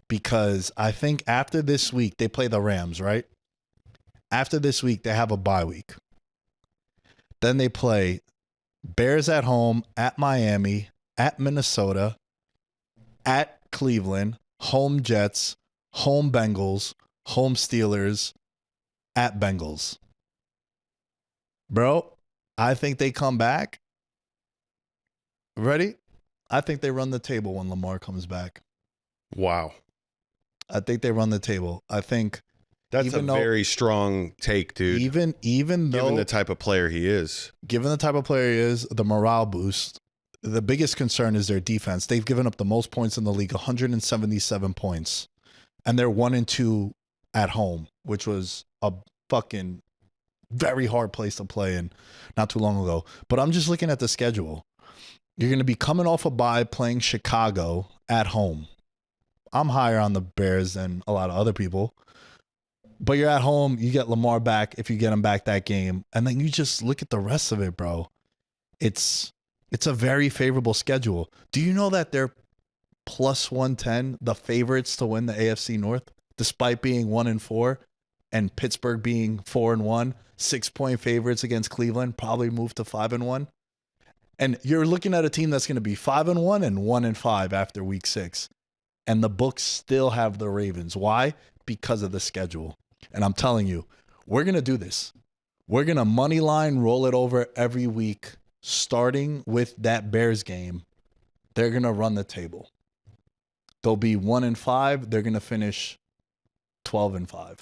because I think after this week, they play the Rams, right? After this week, they have a bye week. Then they play Bears at home, at Miami, at Minnesota, at Cleveland, home Jets, home Bengals, home Steelers, at Bengals. Bro, I think they come back. Ready? I think they run the table when Lamar comes back. Wow. I think they run the table. I think that's a very strong take, dude. Even though, given the type of player he is, the morale boost, the biggest concern is their defense. They've given up the most points in the league, 177 points, and they're 1-2 at home, which was a fucking very hard place to play in not too long ago. But I'm just looking at the schedule. You're going to be coming off a bye, playing Chicago at home. I'm higher on the Bears than a lot of other people. But you're at home. You get Lamar back if you get him back that game. And then you just look at the rest of it, bro. It's a very favorable schedule. Do you know that they're plus 110, the favorites to win the AFC North, despite being 1-4 and Pittsburgh being 4-1, 6-point favorites against Cleveland, probably moved to 5-1. And you're looking at a team that's going to be 5-1 and 1-5 after week 6. And the books still have the Ravens. Why? Because of the schedule. And I'm telling you, we're going to do this. We're going to money line roll it over every week, starting with that Bears game. They're going to run the table. They'll be 1-5. They're going to finish 12-5.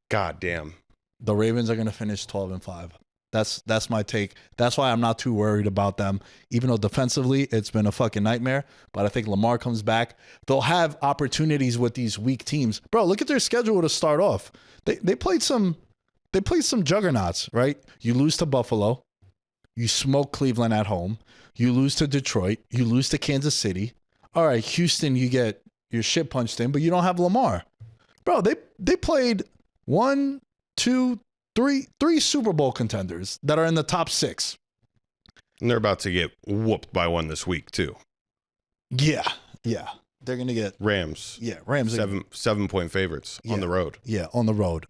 God damn. The Ravens are going to finish 12-5. That's my take. That's why I'm not too worried about them, even though defensively it's been a fucking nightmare. But I think Lamar comes back. They'll have opportunities with these weak teams. Bro, look at their schedule to start off. They played some juggernauts, right? You lose to Buffalo. You smoke Cleveland at home. You lose to Detroit. You lose to Kansas City. All right, Houston, you get your shit punched in, but you don't have Lamar. Bro, they played 1, 2, 3 Super Bowl contenders that are in the top 6. And they're about to get whooped by one this week, too. Yeah. They're going to get Rams. Yeah, Rams. 7-point favorites on the road. Yeah, on the road.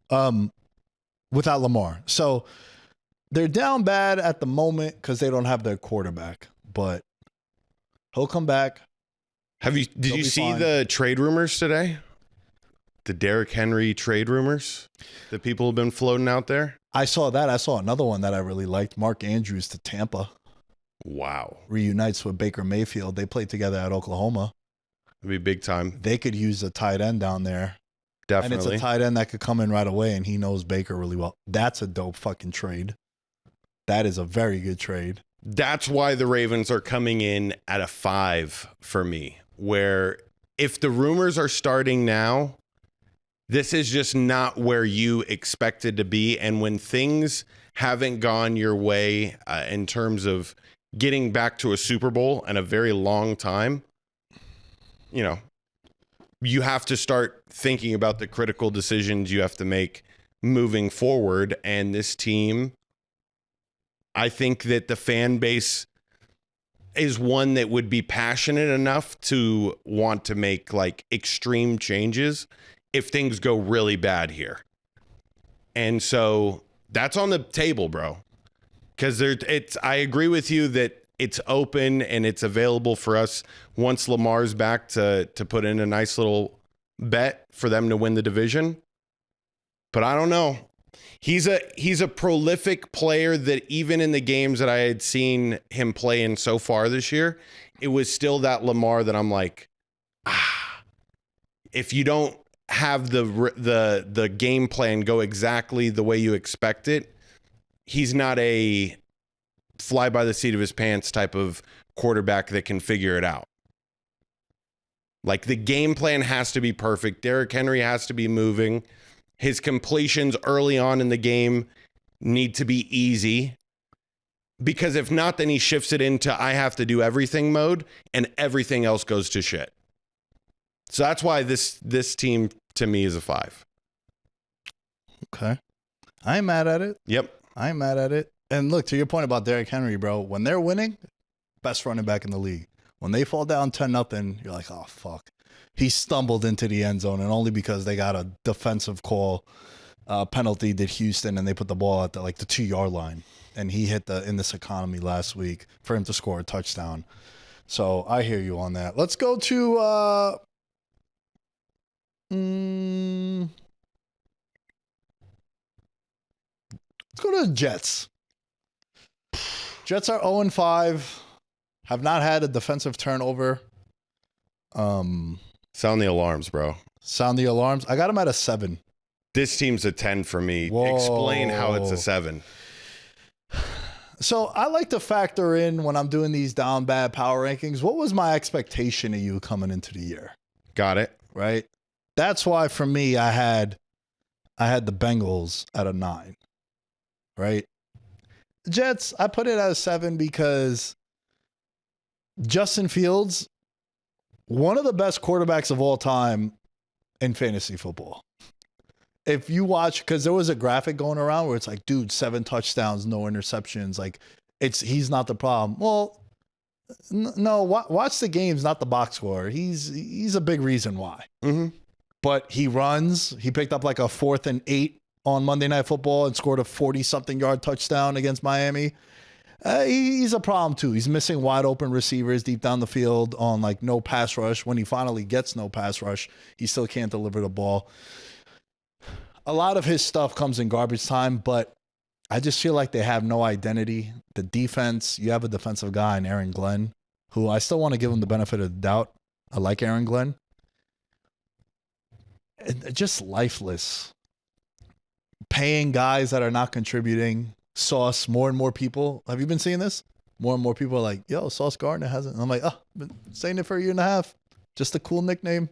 Without Lamar. So they're down bad at the moment because they don't have their quarterback. But he'll come back. Did you see the trade rumors today? The Derrick Henry trade rumors that people have been floating out there? I saw that. I saw another one that I really liked. Mark Andrews to Tampa. Wow. Reunites with Baker Mayfield. They played together at Oklahoma. It'd be big time. They could use a tight end down there. Definitely. And it's a tight end that could come in right away, and he knows Baker really well. That's a dope fucking trade. That is a very good trade. That's why the Ravens are coming in at a 5 for me, where if the rumors are starting now, this is just not where you expected to be. And when things haven't gone your way in terms of getting back to a Super Bowl in a very long time, you have to start thinking about the critical decisions you have to make moving forward. And this team, I think that the fan base is one that would be passionate enough to want to make like extreme changes if things go really bad here. And so that's on the table, bro. Because I agree with you that it's open and it's available for us once Lamar's back to put in a nice little bet for them to win the division. But I don't know. He's a prolific player that even in the games that I had seen him play in so far this year, it was still that Lamar that I'm like, if you don't have the game plan go exactly the way you expect it, he's not a fly by the seat of his pants type of quarterback that can figure it out. Like the game plan has to be perfect. Derrick Henry has to be moving. His completions early on in the game need to be easy, because if not, then he shifts it into I have to do everything mode and everything else goes to shit. So that's why this team to me is a 5. Okay. I ain't mad at it. Yep. I ain't mad at it. And look, to your point about Derrick Henry, bro, when they're winning, best running back in the league. When they fall down 10-0, you're like, oh, fuck. He stumbled into the end zone, and only because they got a defensive call penalty did Houston, and they put the ball at the 2-yard line. And he hit in this economy last week for him to score a touchdown. So I hear you on that. Let's go to let's go to the Jets. Jets are 0-5. Have not had a defensive turnover. Sound the alarms, bro. Sound the alarms. I got him at a 7. This team's a 10 for me. Whoa. Explain how it's a 7. So I like to factor in when I'm doing these down bad power rankings. What was my expectation of you coming into the year? Got it. Right. That's why for me, I had the Bengals at a 9. Right. Jets, I put it at a 7 because Justin Fields, one of the best quarterbacks of all time in fantasy football. If you watch, because there was a graphic going around where it's like, dude, 7 touchdowns, no interceptions. Like, he's not the problem. Well, no, watch the games, not the box score. He's a big reason why. Mm-hmm. But he runs. He picked up like a 4th and 8 on Monday Night Football and scored a 40-something yard touchdown against Miami. He's a problem too. He's missing wide open receivers deep down the field on like no pass rush. When he finally gets no pass rush, he still can't deliver the ball. A lot of his stuff comes in garbage time, but I just feel like they have no identity. The defense, you have a defensive guy in Aaron Glenn, who I still want to give him the benefit of the doubt. I like Aaron Glenn. And just lifeless. Paying guys that are not contributing. Sauce, more and more people. Have you been seeing this? More and more people are like, yo, Sauce Gardner hasn't. And I'm like, oh, been saying it for a year and a half. Just a cool nickname.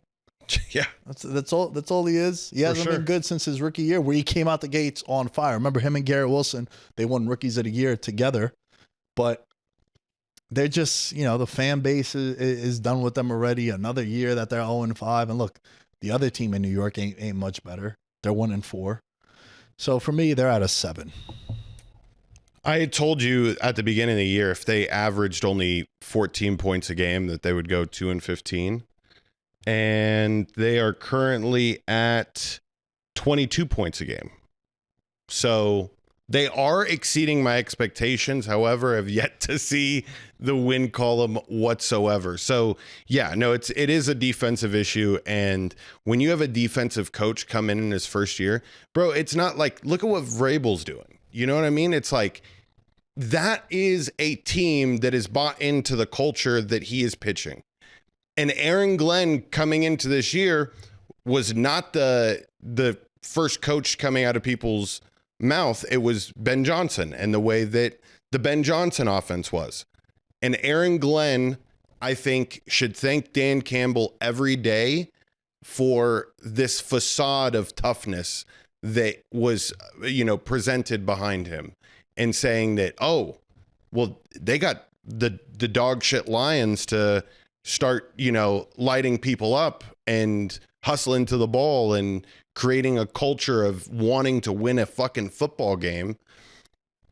Yeah. That's all he is. He hasn't been good since his rookie year where he came out the gates on fire. Remember him and Garrett Wilson, they won rookies of the year together. But they're just, the fan base is done with them already. Another year that they're 0-5. And look, the other team in New York ain't much better. They're 1-4. So for me, they're at a 7. I had told you at the beginning of the year, if they averaged only 14 points a game, that they would go 2-15. And they are currently at 22 points a game. So they are exceeding my expectations. However, I've yet to see the win column whatsoever. So yeah, no, it is a defensive issue. And when you have a defensive coach come in his first year, bro, it's not like, look at what Vrabel's doing. You know what I mean? It's like, that is a team that is bought into the culture that he is pitching. And Aaron Glenn coming into this year was not the first coach coming out of people's mouth. It was Ben Johnson and the way that the Ben Johnson offense was. And Aaron Glenn, I think, should thank Dan Campbell every day for this facade of toughness that was, presented behind him, and saying that, oh, well, they got the dog shit Lions to start, lighting people up and hustling to the ball and creating a culture of wanting to win a fucking football game.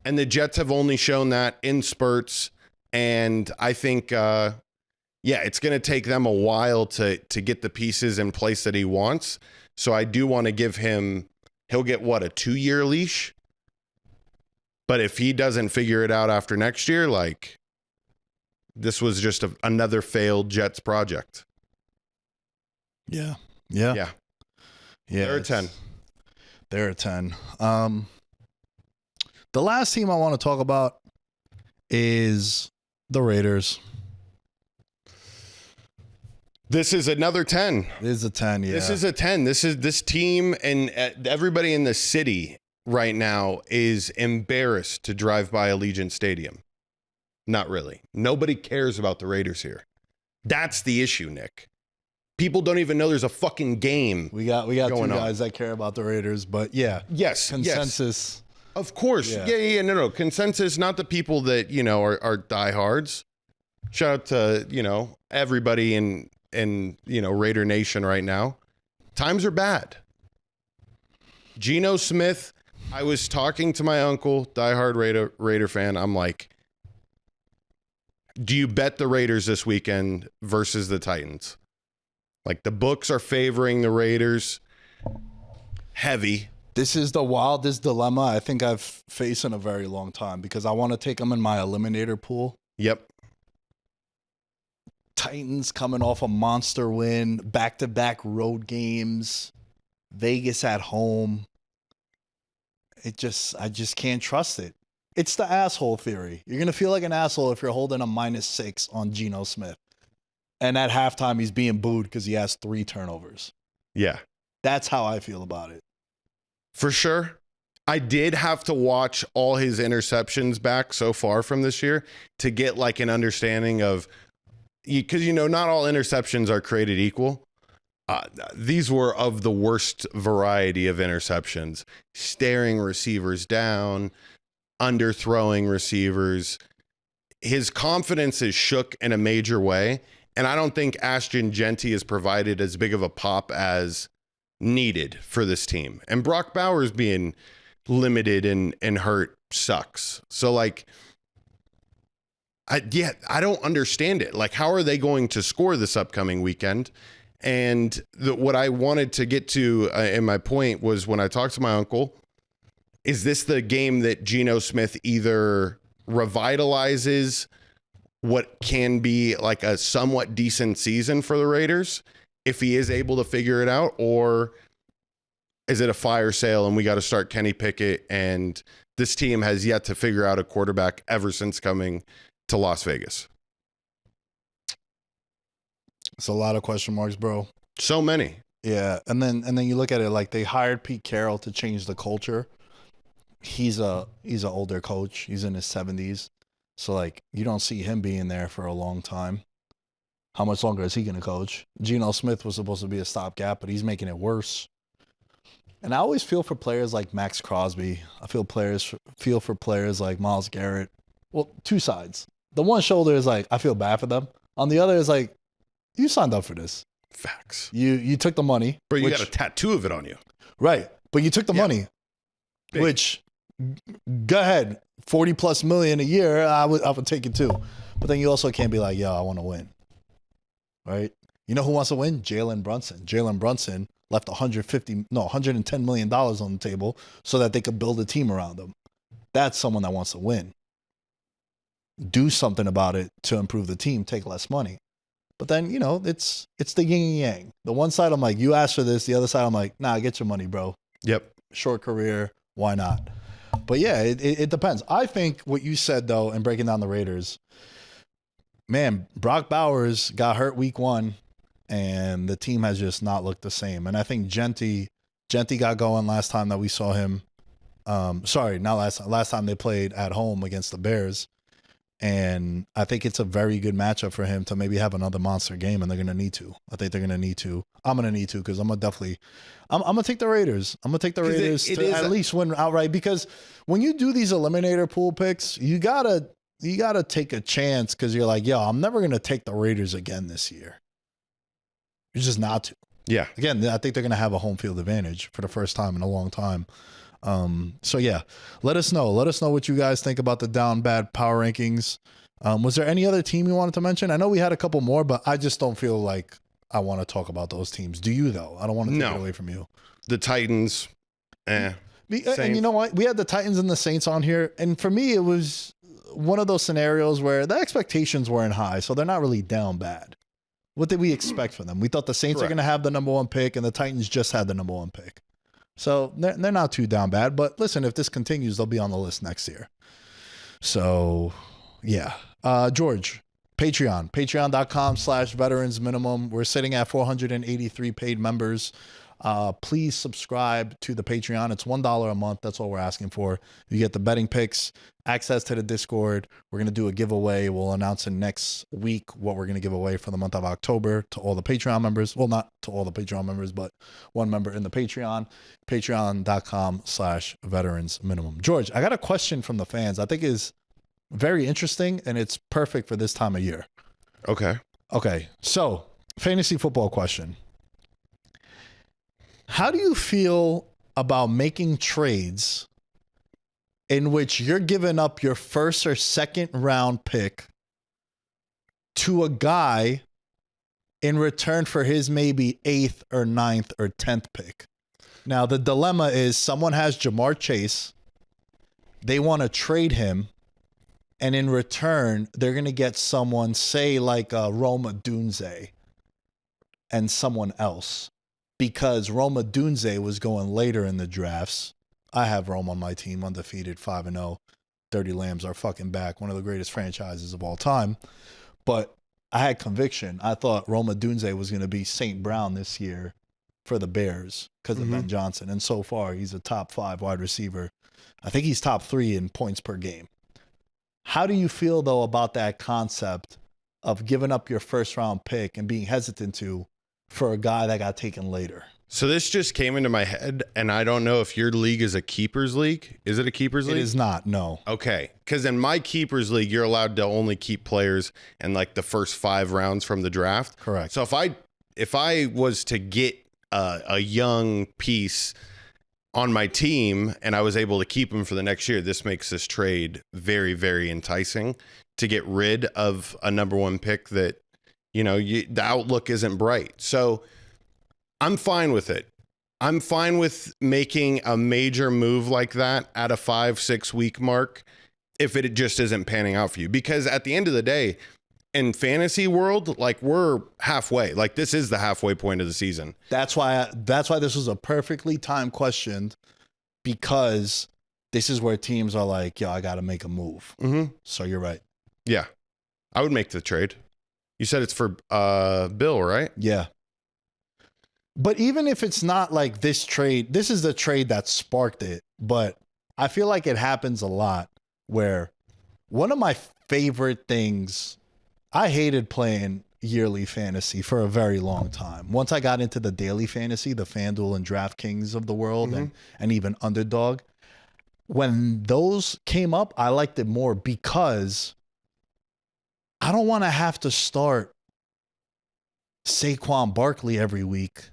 And the Jets have only shown that in spurts. And I think, it's going to take them a while to get the pieces in place that he wants. So I do want to give him, he'll get what, a 2-year leash? But if he doesn't figure it out after next year, like, this was just another failed Jets project. Yeah. They're a 10. They're a 10. The last team I want to talk about is the Raiders. This is another 10. This is a 10, yeah. This is a 10. This team and everybody in the city right now is embarrassed to drive by Allegiant Stadium. Not really. Nobody cares about the Raiders here. That's the issue, Nick. People don't even know there's a fucking game. We got two guys that care about the Raiders, but yeah. Yes. Consensus. Yes. Of course. Yeah. No. Consensus, not the people that, are diehards. Shout out to, everybody in Raider Nation right now. Times are bad. Geno Smith, I was talking to my uncle, diehard Raider fan. I'm like, do you bet the Raiders this weekend versus the Titans? Like, the books are favoring the Raiders heavy. This is the wildest dilemma I think I've faced in a very long time because I want to take them in my eliminator pool. Yep. Titans coming off a monster win, back-to-back road games, Vegas at home. I just can't trust it. It's the asshole theory. You're going to feel like an asshole if you're holding a -6 on Geno Smith. And at halftime, he's being booed because he has 3 turnovers. Yeah. That's how I feel about it. For sure. I did have to watch all his interceptions back so far from this year to get like an understanding of, because, not all interceptions are created equal. These were of the worst variety of interceptions. Staring receivers down, underthrowing receivers. His confidence is shook in a major way. And I don't think Ashton Genty has provided as big of a pop as needed for this team. And Brock Bowers being limited and hurt sucks. So like, I don't understand it. Like, how are they going to score this upcoming weekend? And what I wanted to get to in my point was when I talked to my uncle, is this the game that Geno Smith either revitalizes what can be like a somewhat decent season for the Raiders if he is able to figure it out? Or is it a fire sale and we got to start Kenny Pickett, and this team has yet to figure out a quarterback ever since coming to Las Vegas? It's a lot of question marks, bro. So many. Yeah, and then you look at it like they hired Pete Carroll to change the culture. He's an older coach. He's in his 70s. So like you don't see him being there for a long time. How much longer is he going to coach? Geno Smith was supposed to be a stopgap, but he's making it worse. And I always feel for players like Max Crosby. I feel for players like Myles Garrett. Well, two sides. The one shoulder is like I feel bad for them. On the other is like you signed up for this. Facts. You took the money. But you got a tattoo of it on you. Right. But you took the money. Big. Which, go ahead, 40 plus million a year, I would take it too. But then you also can't be like, yo, I want to win. Right? You know who wants to win? Jalen Brunson. Jalen Brunson left $110 million on the table so that they could build a team around him. That's someone that wants to win. Do something about it to improve the team, take less money. But then, you know, it's the yin and yang. The one side, I'm like, you asked for this. The other side, I'm like, nah, get your money, bro. Yep. Short career. Why not? But yeah, it depends. I think what you said, though, in breaking down the Raiders, man, Brock Bowers got hurt week 1, and the team has just not looked the same. And I think Genty got going last time that we saw him. Sorry, not last time they played at home against the Bears. And I think it's a very good matchup for him to maybe have another monster game, and they're going to need to. I think they're going to need to. I'm going to need to because I'm going to take the Raiders. I'm going to take the Raiders to at least win outright, because when you do these eliminator pool picks, you got to take a chance because you're like, yo, I'm never going to take the Raiders again this year. You're just not to. Yeah. Again, I think they're going to have a home field advantage for the first time in a long time. So yeah, let us know what you guys think about the down bad power rankings. Was there any other team you wanted to mention? I know we had a couple more, but I just don't feel like I want to talk about those teams. Do you though? I don't want to take it away from you. The Titans. And you know what? We had the Titans and the Saints on here. And for me, it was one of those scenarios where the expectations weren't high. So they're not really down bad. What did we expect from them? We thought the Saints are going to have the number 1 pick, and the Titans just had the number 1 pick. So they're not too down bad. But listen, if this continues, they'll be on the list next year. So, yeah. George, patreon.com/veterans minimum. We're sitting at 483 paid members. Please subscribe to the Patreon. It's $1 a month. That's all we're asking for. You get the betting picks, access to the Discord. We're going to do a giveaway. We'll announce it next week what we're going to give away for the month of October to all the Patreon members. Well, not to all the Patreon members, but one member in the Patreon. Patreon.com/veterans minimum. George, I got a question from the fans I think is very interesting, and it's perfect for this time of year. Okay. So, fantasy football question. How do you feel about making trades in which you're giving up your first or second round pick to a guy in return for his maybe 8th or 9th or 10th pick? Now, the dilemma is someone has Jamar Chase. They want to trade him. And in return, they're going to get someone, say, like Rome Odunze and someone else. Because Rome Odunze was going later in the drafts. I have Rome on my team, undefeated, 5-0. Dirty Lambs are fucking back. One of the greatest franchises of all time. But I had conviction. I thought Rome Odunze was going to be St. Brown this year for the Bears because of Ben Johnson. And so far, he's a top 5 wide receiver. I think he's top 3 in points per game. How do you feel, though, about that concept of giving up your first round pick and being hesitant to for a guy that got taken later? So this just came into my head, and I don't know if your league is a keepers league. Is it a keepers league? It is not, no. Okay, because in my keepers league, you're allowed to only keep players in like the first 5 rounds from the draft. Correct. So if I was to get a young piece on my team and I was able to keep him for the next year, this makes this trade very, very enticing to get rid of a number 1 pick that, you know, the outlook isn't bright. So I'm fine with it. I'm fine with making a major move like that at a 5-6 week mark if it just isn't panning out for you. Because at the end of the day, in fantasy world, like we're halfway. Like this is the halfway point of the season. That's why this was a perfectly timed question, because this is where teams are like, yo, I got to make a move. Mm-hmm. So you're right. Yeah. I would make the trade. You said it's for Bill, right? Yeah. But even if it's not like this trade, this is the trade that sparked it. But I feel like it happens a lot where one of my favorite things, I hated playing yearly fantasy for a very long time. Once I got into the daily fantasy, the FanDuel and DraftKings of the world, and even Underdog, when those came up, I liked it more because I don't want to have to start Saquon Barkley every week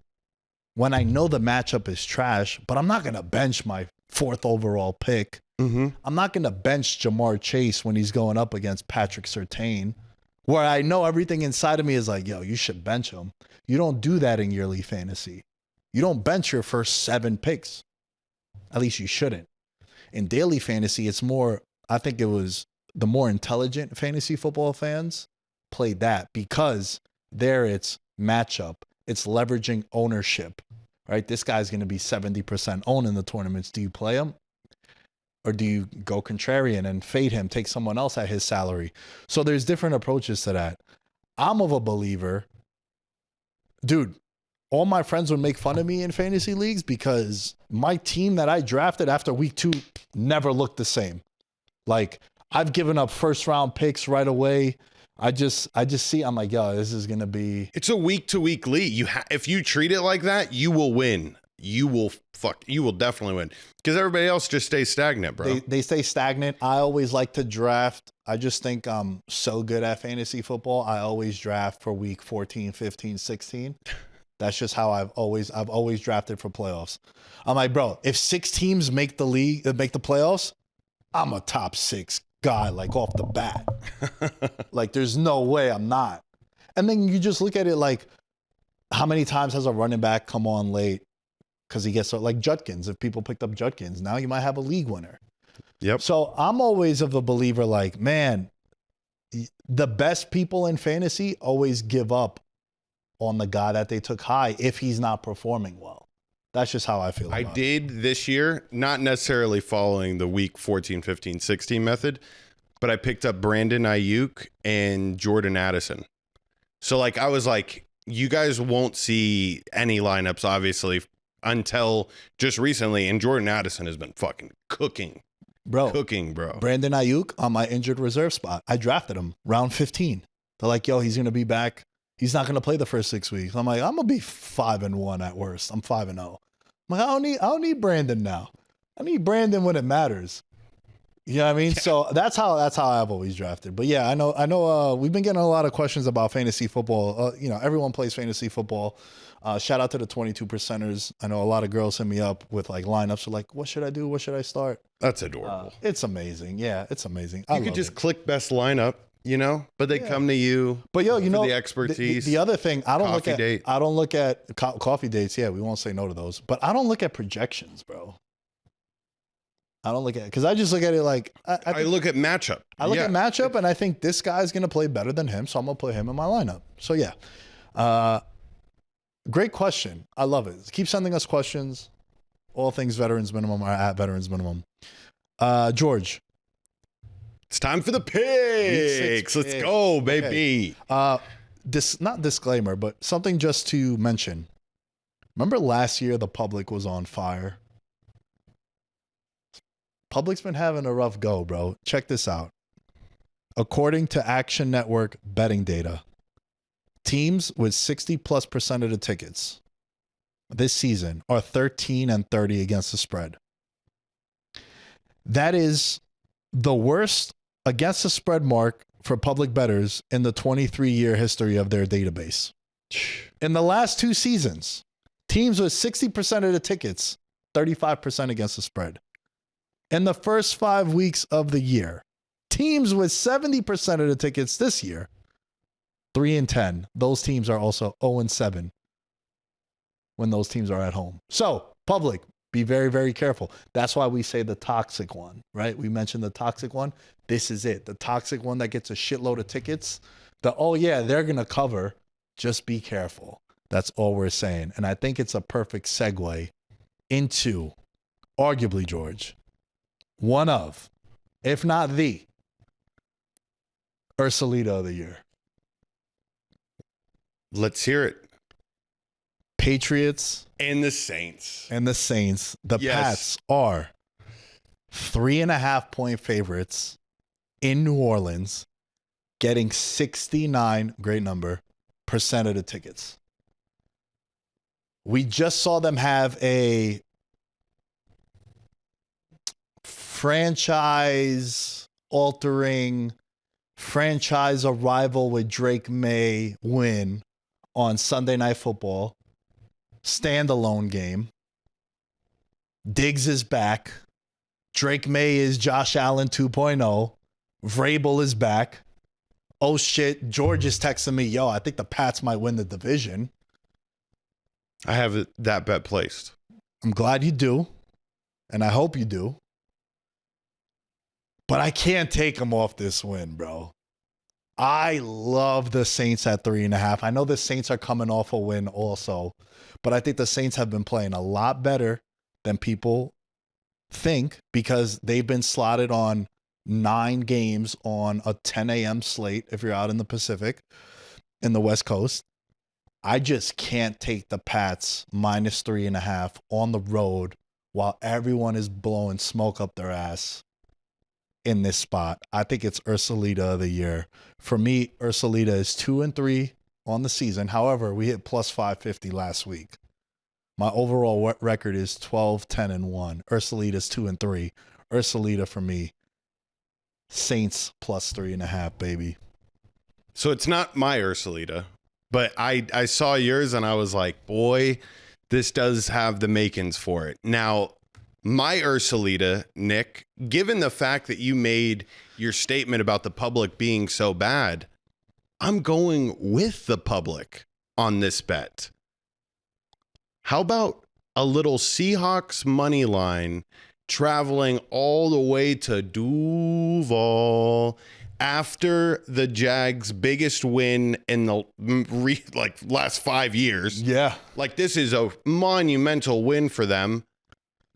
when I know the matchup is trash, but I'm not going to bench my 4th overall pick. I'm not going to bench Jamar Chase when he's going up against Patrick Surtain, where I know everything inside of me is like, yo, you should bench him. You don't do that in yearly fantasy. You don't bench your first 7 picks. At least you shouldn't. In daily fantasy, it's more, I think it was the more intelligent fantasy football fans played that, because there it's matchup. It's leveraging ownership, right? This guy's going to be 70% owned in the tournaments. Do you play him? Or do you go contrarian and fade him, take someone else at his salary? So there's different approaches to that. I'm of a believer. Dude, all my friends would make fun of me in fantasy leagues because my team that I drafted after week 2 never looked the same. Like, I've given up first round picks right away. I just see, I'm like, yo, this is going to be. It's a week to week league. If you treat it like that, you will win. You will definitely win, because everybody else just stays stagnant, bro. They stay stagnant. I always like to draft. I just think I'm so good at fantasy football. I always draft for week 14, 15, 16. That's just how I've always drafted for playoffs. I'm like, bro, if 6 teams make the playoffs, I'm a top 6 guy, like off the bat. Like, there's no way I'm not. And then you just look at it like, how many times has a running back come on late because he gets like Judkins? If people picked up Judkins, now you might have a league winner. Yep. So I'm always of a believer, like, man, the best people in fantasy always give up on the guy that they took high if he's not performing well. That's just how I feel about it. I did this year, not necessarily following the week 14, 15, 16 method, but I picked up Brandon Ayuk and Jordan Addison. So like, I was like, you guys won't see any lineups, obviously, until just recently. And Jordan Addison has been fucking cooking. Bro. Brandon Ayuk on my injured reserve spot. I drafted him round 15. They're like, yo, he's going to be back. He's not going to play the first 6 weeks. I'm like, I'm going to be 5-1 at worst. I'm 5-0. I'm like, I don't need Brandon now. I need Brandon when it matters. You know what I mean? Yeah. So that's how I've always drafted. But yeah, I know we've been getting a lot of questions about fantasy football. Everyone plays fantasy football. Shout out to the 22%ers. I know a lot of girls hit me up with like lineups. Are like, what should I do? What should I start? That's adorable. It's amazing. Yeah, it's amazing. You could just click best lineup, but they come to you. But yo, the expertise. The other thing, I don't look at coffee dates. Yeah, we won't say no to those. But I don't look at projections, bro. I don't look at it because I just look at it like I look at matchup. I look at matchup, and I think this guy's gonna play better than him, so I'm gonna put him in my lineup. So yeah, great question. I love it. Keep sending us questions. All things Veterans Minimum are at Veterans Minimum. George, it's time for the picks. Let's go, baby. Okay. Not disclaimer, but something just to mention. Remember last year the public was on fire. Public's been having a rough go, bro. Check this out. According to Action Network betting data, teams with 60+% of the tickets this season are 13-30 against the spread. That is the worst against the spread mark for public bettors in the 23-year history of their database. In the last 2 seasons, teams with 60% of the tickets, 35% against the spread. In the first 5 weeks of the year, teams with 70% of the tickets this year, 3-10. Those teams are also 0-7 when those teams are at home. So, public, Be very, very careful. That's why we say the toxic one, right? We mentioned the toxic one. This is it. The toxic one that gets a shitload of tickets. They're going to cover. Just be careful. That's all we're saying. And I think it's a perfect segue into, arguably, George, one of, if not the, Ursulita of the year. Let's hear it. Patriots And the Saints. The Pats are 3.5-point favorites in New Orleans, getting 69, great number, % of the tickets. We just saw them have a franchise-altering, franchise arrival with Drake May win on Sunday Night Football. Standalone game. Diggs is back. Drake May is Josh Allen 2.0. Vrabel is back. Oh shit, George is texting me, yo, I think the Pats might win the division. I have that bet placed. I'm glad you do, and I hope you do. But I can't take them off this win, bro. I love the Saints at 3.5. I know the Saints are coming off a win also, but I think the Saints have been playing a lot better than people think because they've been slotted on 9 games on a 10 a.m. slate if you're out in the Pacific, in the West Coast. I just can't take the Pats minus 3.5 on the road while everyone is blowing smoke up their ass in this spot. I think it's Ursulita of the year. For me, Ursulita is 2-3 on the season. However, we hit plus 550 last week. My overall record is 12-10-1. Ursulita's 2-3. Ursulita for me. Saints plus 3.5, baby. So it's not my Ursulita, but I saw yours and I was like, boy, this does have the makings for it. Now, my Ursulita, Nick, given the fact that you made your statement about the public being so bad, I'm going with the public on this bet. How about a little Seahawks money line traveling all the way to Duval after the Jags' biggest win in the last 5 years? Yeah. Like, this is a monumental win for them.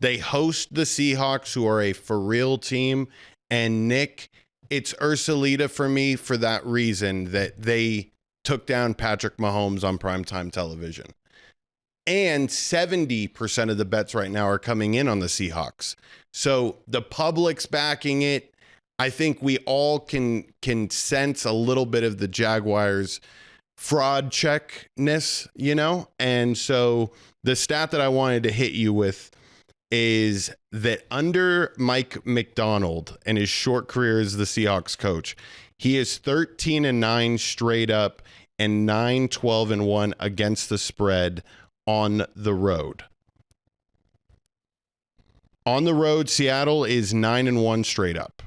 They host the Seahawks, who are a for-real team. And, Nick, it's Ursulita for me for that reason, that they took down Patrick Mahomes on primetime television. And 70% of the bets right now are coming in on the Seahawks. So the public's backing it. I think we all can sense a little bit of the Jaguars' fraud checkness, you know? And so the stat that I wanted to hit you with is that under Mike McDonald and his short career as the Seahawks coach, he is 13-9 straight up and 9-12-1 against the spread on the road. On the road, Seattle is 9-1 straight up.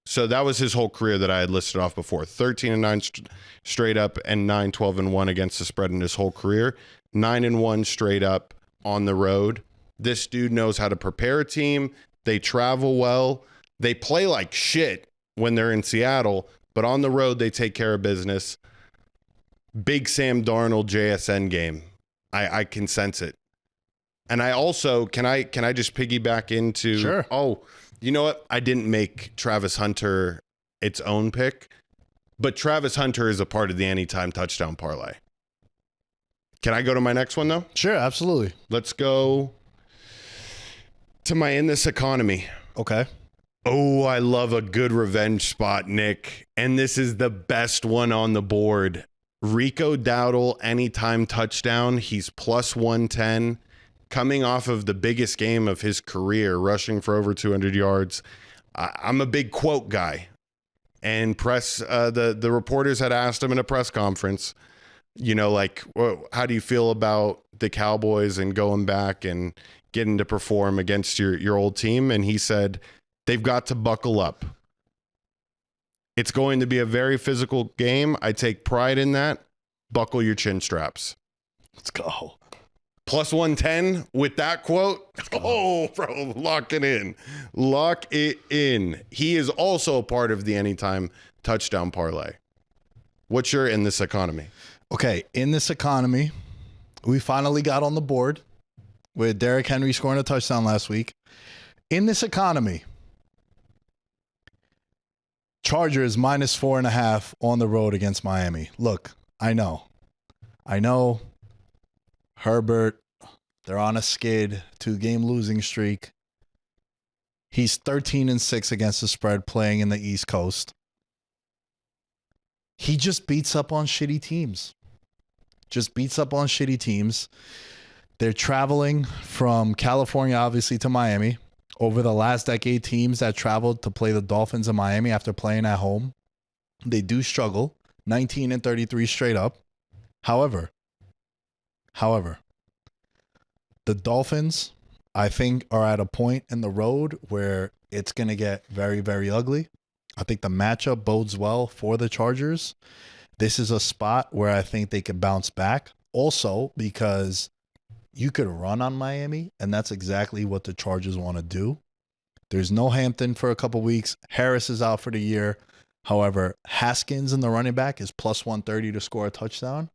So that was his whole career that I had listed off before. 13-9 straight up and 9-12-1 against the spread in his whole career. 9-1 straight up on the road. This dude knows how to prepare a team. They travel well. They play like shit when they're in Seattle, but on the road, they take care of business. Big Sam Darnold JSN game. I can sense it. And I also, can I just piggyback into, Sure. Oh, you know what? I didn't make Travis Hunter its own pick, but Travis Hunter is a part of the anytime touchdown parlay. Can I go to my next one though? Sure, absolutely. Let's go to my In This Economy. Okay. Oh, I love a good revenge spot, Nick. And this is the best one on the board. Rico Dowdle, anytime touchdown. He's plus 110, coming off of the biggest game of his career, rushing for over 200 yards. I'm a big quote guy. And the reporters had asked him in a press conference, you know, like, well, how do you feel about the Cowboys and going back and getting to perform against your old team? And he said, they've got to buckle up. It's going to be a very physical game. I take pride in that. Buckle your chin straps. Let's go. Plus 110 with that quote. Oh, bro, lock it in. Lock it in. He is also a part of the anytime touchdown parlay. What's your in this economy? Okay, in this economy, we finally got on the board with Derrick Henry scoring a touchdown last week. In this economy, Chargers -4.5 on the road against Miami. Look, I know. Herbert, they're on a skid, 2-game losing streak. He's 13-6 against the spread playing in the East Coast. He just beats up on shitty teams. They're traveling from California, obviously, to Miami. Over the last decade, teams that traveled to play the Dolphins in Miami after playing at home, they do struggle. 19-33 straight up. However, the Dolphins, I think, are at a point in the road where it's going to get very, very ugly. I think the matchup bodes well for the Chargers. This is a spot where I think they could bounce back. Also, because you could run on Miami, and that's exactly what the Chargers want to do. There's no Hampton for a couple weeks. Harris is out for the year. However, Haskins in the running back is plus 130 to score a touchdown.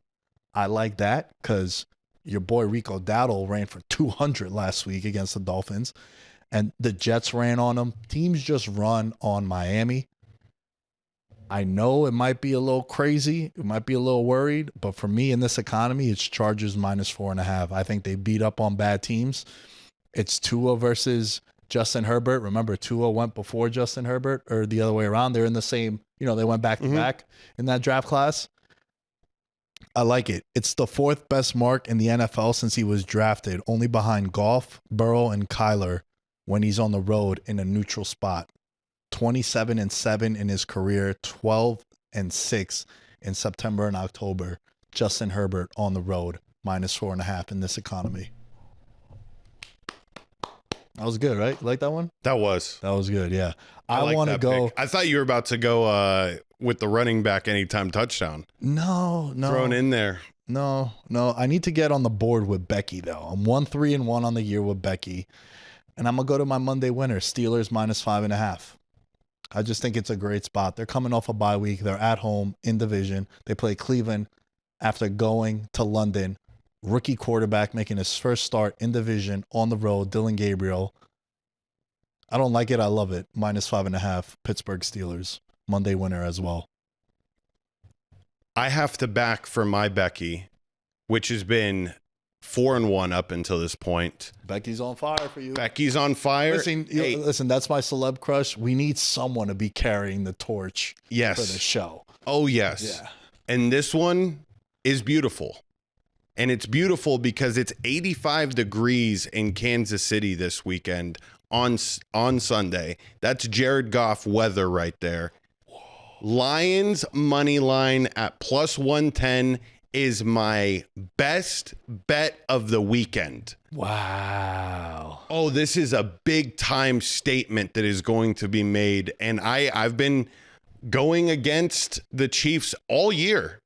I like that because your boy Rico Dowdle ran for 200 last week against the Dolphins, and the Jets ran on them. Teams just run on Miami. I know it might be a little crazy. It might be a little worried, but for me in this economy, it's Chargers -4.5. I think they beat up on bad teams. It's Tua versus Justin Herbert. Remember, Tua went before Justin Herbert, or the other way around. They're in the same, they went back to back in that draft class. I like it. It's the 4th best mark in the NFL since he was drafted, only behind Goff, Burrow, and Kyler when he's on the road in a neutral spot. 27-7 in his career, 12-6 in September and October. Justin Herbert on the road, -4.5 in this economy. That was good, right? You like that one? That was good, yeah. I like want to go. Pick. I thought you were about to go with the running back anytime touchdown. No. Thrown in there. No. I need to get on the board with Becky, though. I'm 1-3-1 on the year with Becky. And I'm going to go to my Monday winner, Steelers -5.5. I just think it's a great spot. They're coming off a bye week. They're at home in division. They play Cleveland after going to London. Rookie quarterback making his first start in division on the road, Dylan Gabriel. I don't like it. I love it. -5.5, Pittsburgh Steelers. Monday winner as well. I have to back for my Becky, which has been 4-1 up until this point. Becky's on fire for you. Becky's on fire. Listen, that's my celeb crush. We need someone to be carrying the torch for the show. Oh, yes. Yeah. And this one is beautiful. And it's beautiful because it's 85 degrees in Kansas City this weekend on Sunday. That's Jared Goff weather right there. Lions money line at plus 110 is my best bet of the weekend. Wow. Oh, this is a big time statement that is going to be made. And I've been going against the Chiefs all year.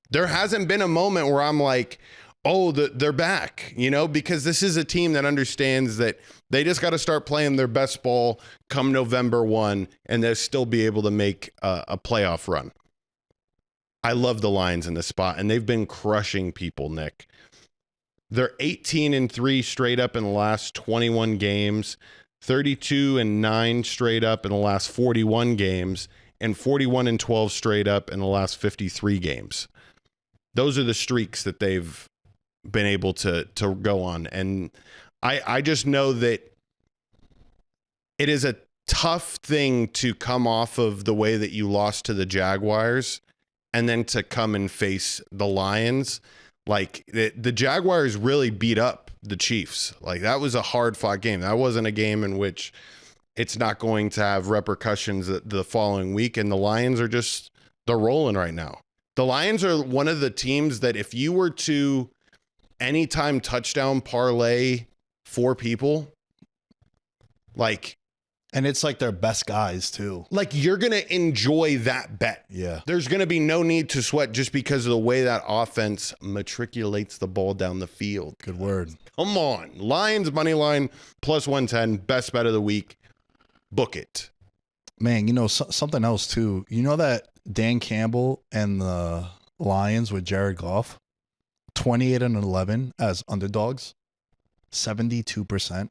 There hasn't been a moment where I'm like, oh, they're back, because this is a team that understands that they just got to start playing their best ball come November 1, and they'll still be able to make a playoff run. I love the Lions in this spot, and they've been crushing people, Nick. They're 18-3 straight up in the last 21 games, 32-9 straight up in the last 41 games, and 41-12 straight up in the last 53 games. Those are the streaks that they've been able to go on. And I just know that it is a tough thing to come off of the way that you lost to the Jaguars and then to come and face the Lions. Like the Jaguars really beat up the Chiefs. Like that was a hard fought game. That wasn't a game in which it's not going to have repercussions the following week. And the Lions are they're rolling right now. The Lions are one of the teams that if you were to anytime touchdown parlay 4 people, like And it's like their best guys too. Like, you're going to enjoy that bet. Yeah. There's going to be no need to sweat just because of the way that offense matriculates the ball down the field. Good word. Come on. Lions money line plus 110, best bet of the week. Book it. Man, you know, something else too. You know that Dan Campbell and the Lions with Jared Goff, 28-11 as underdogs, 72%.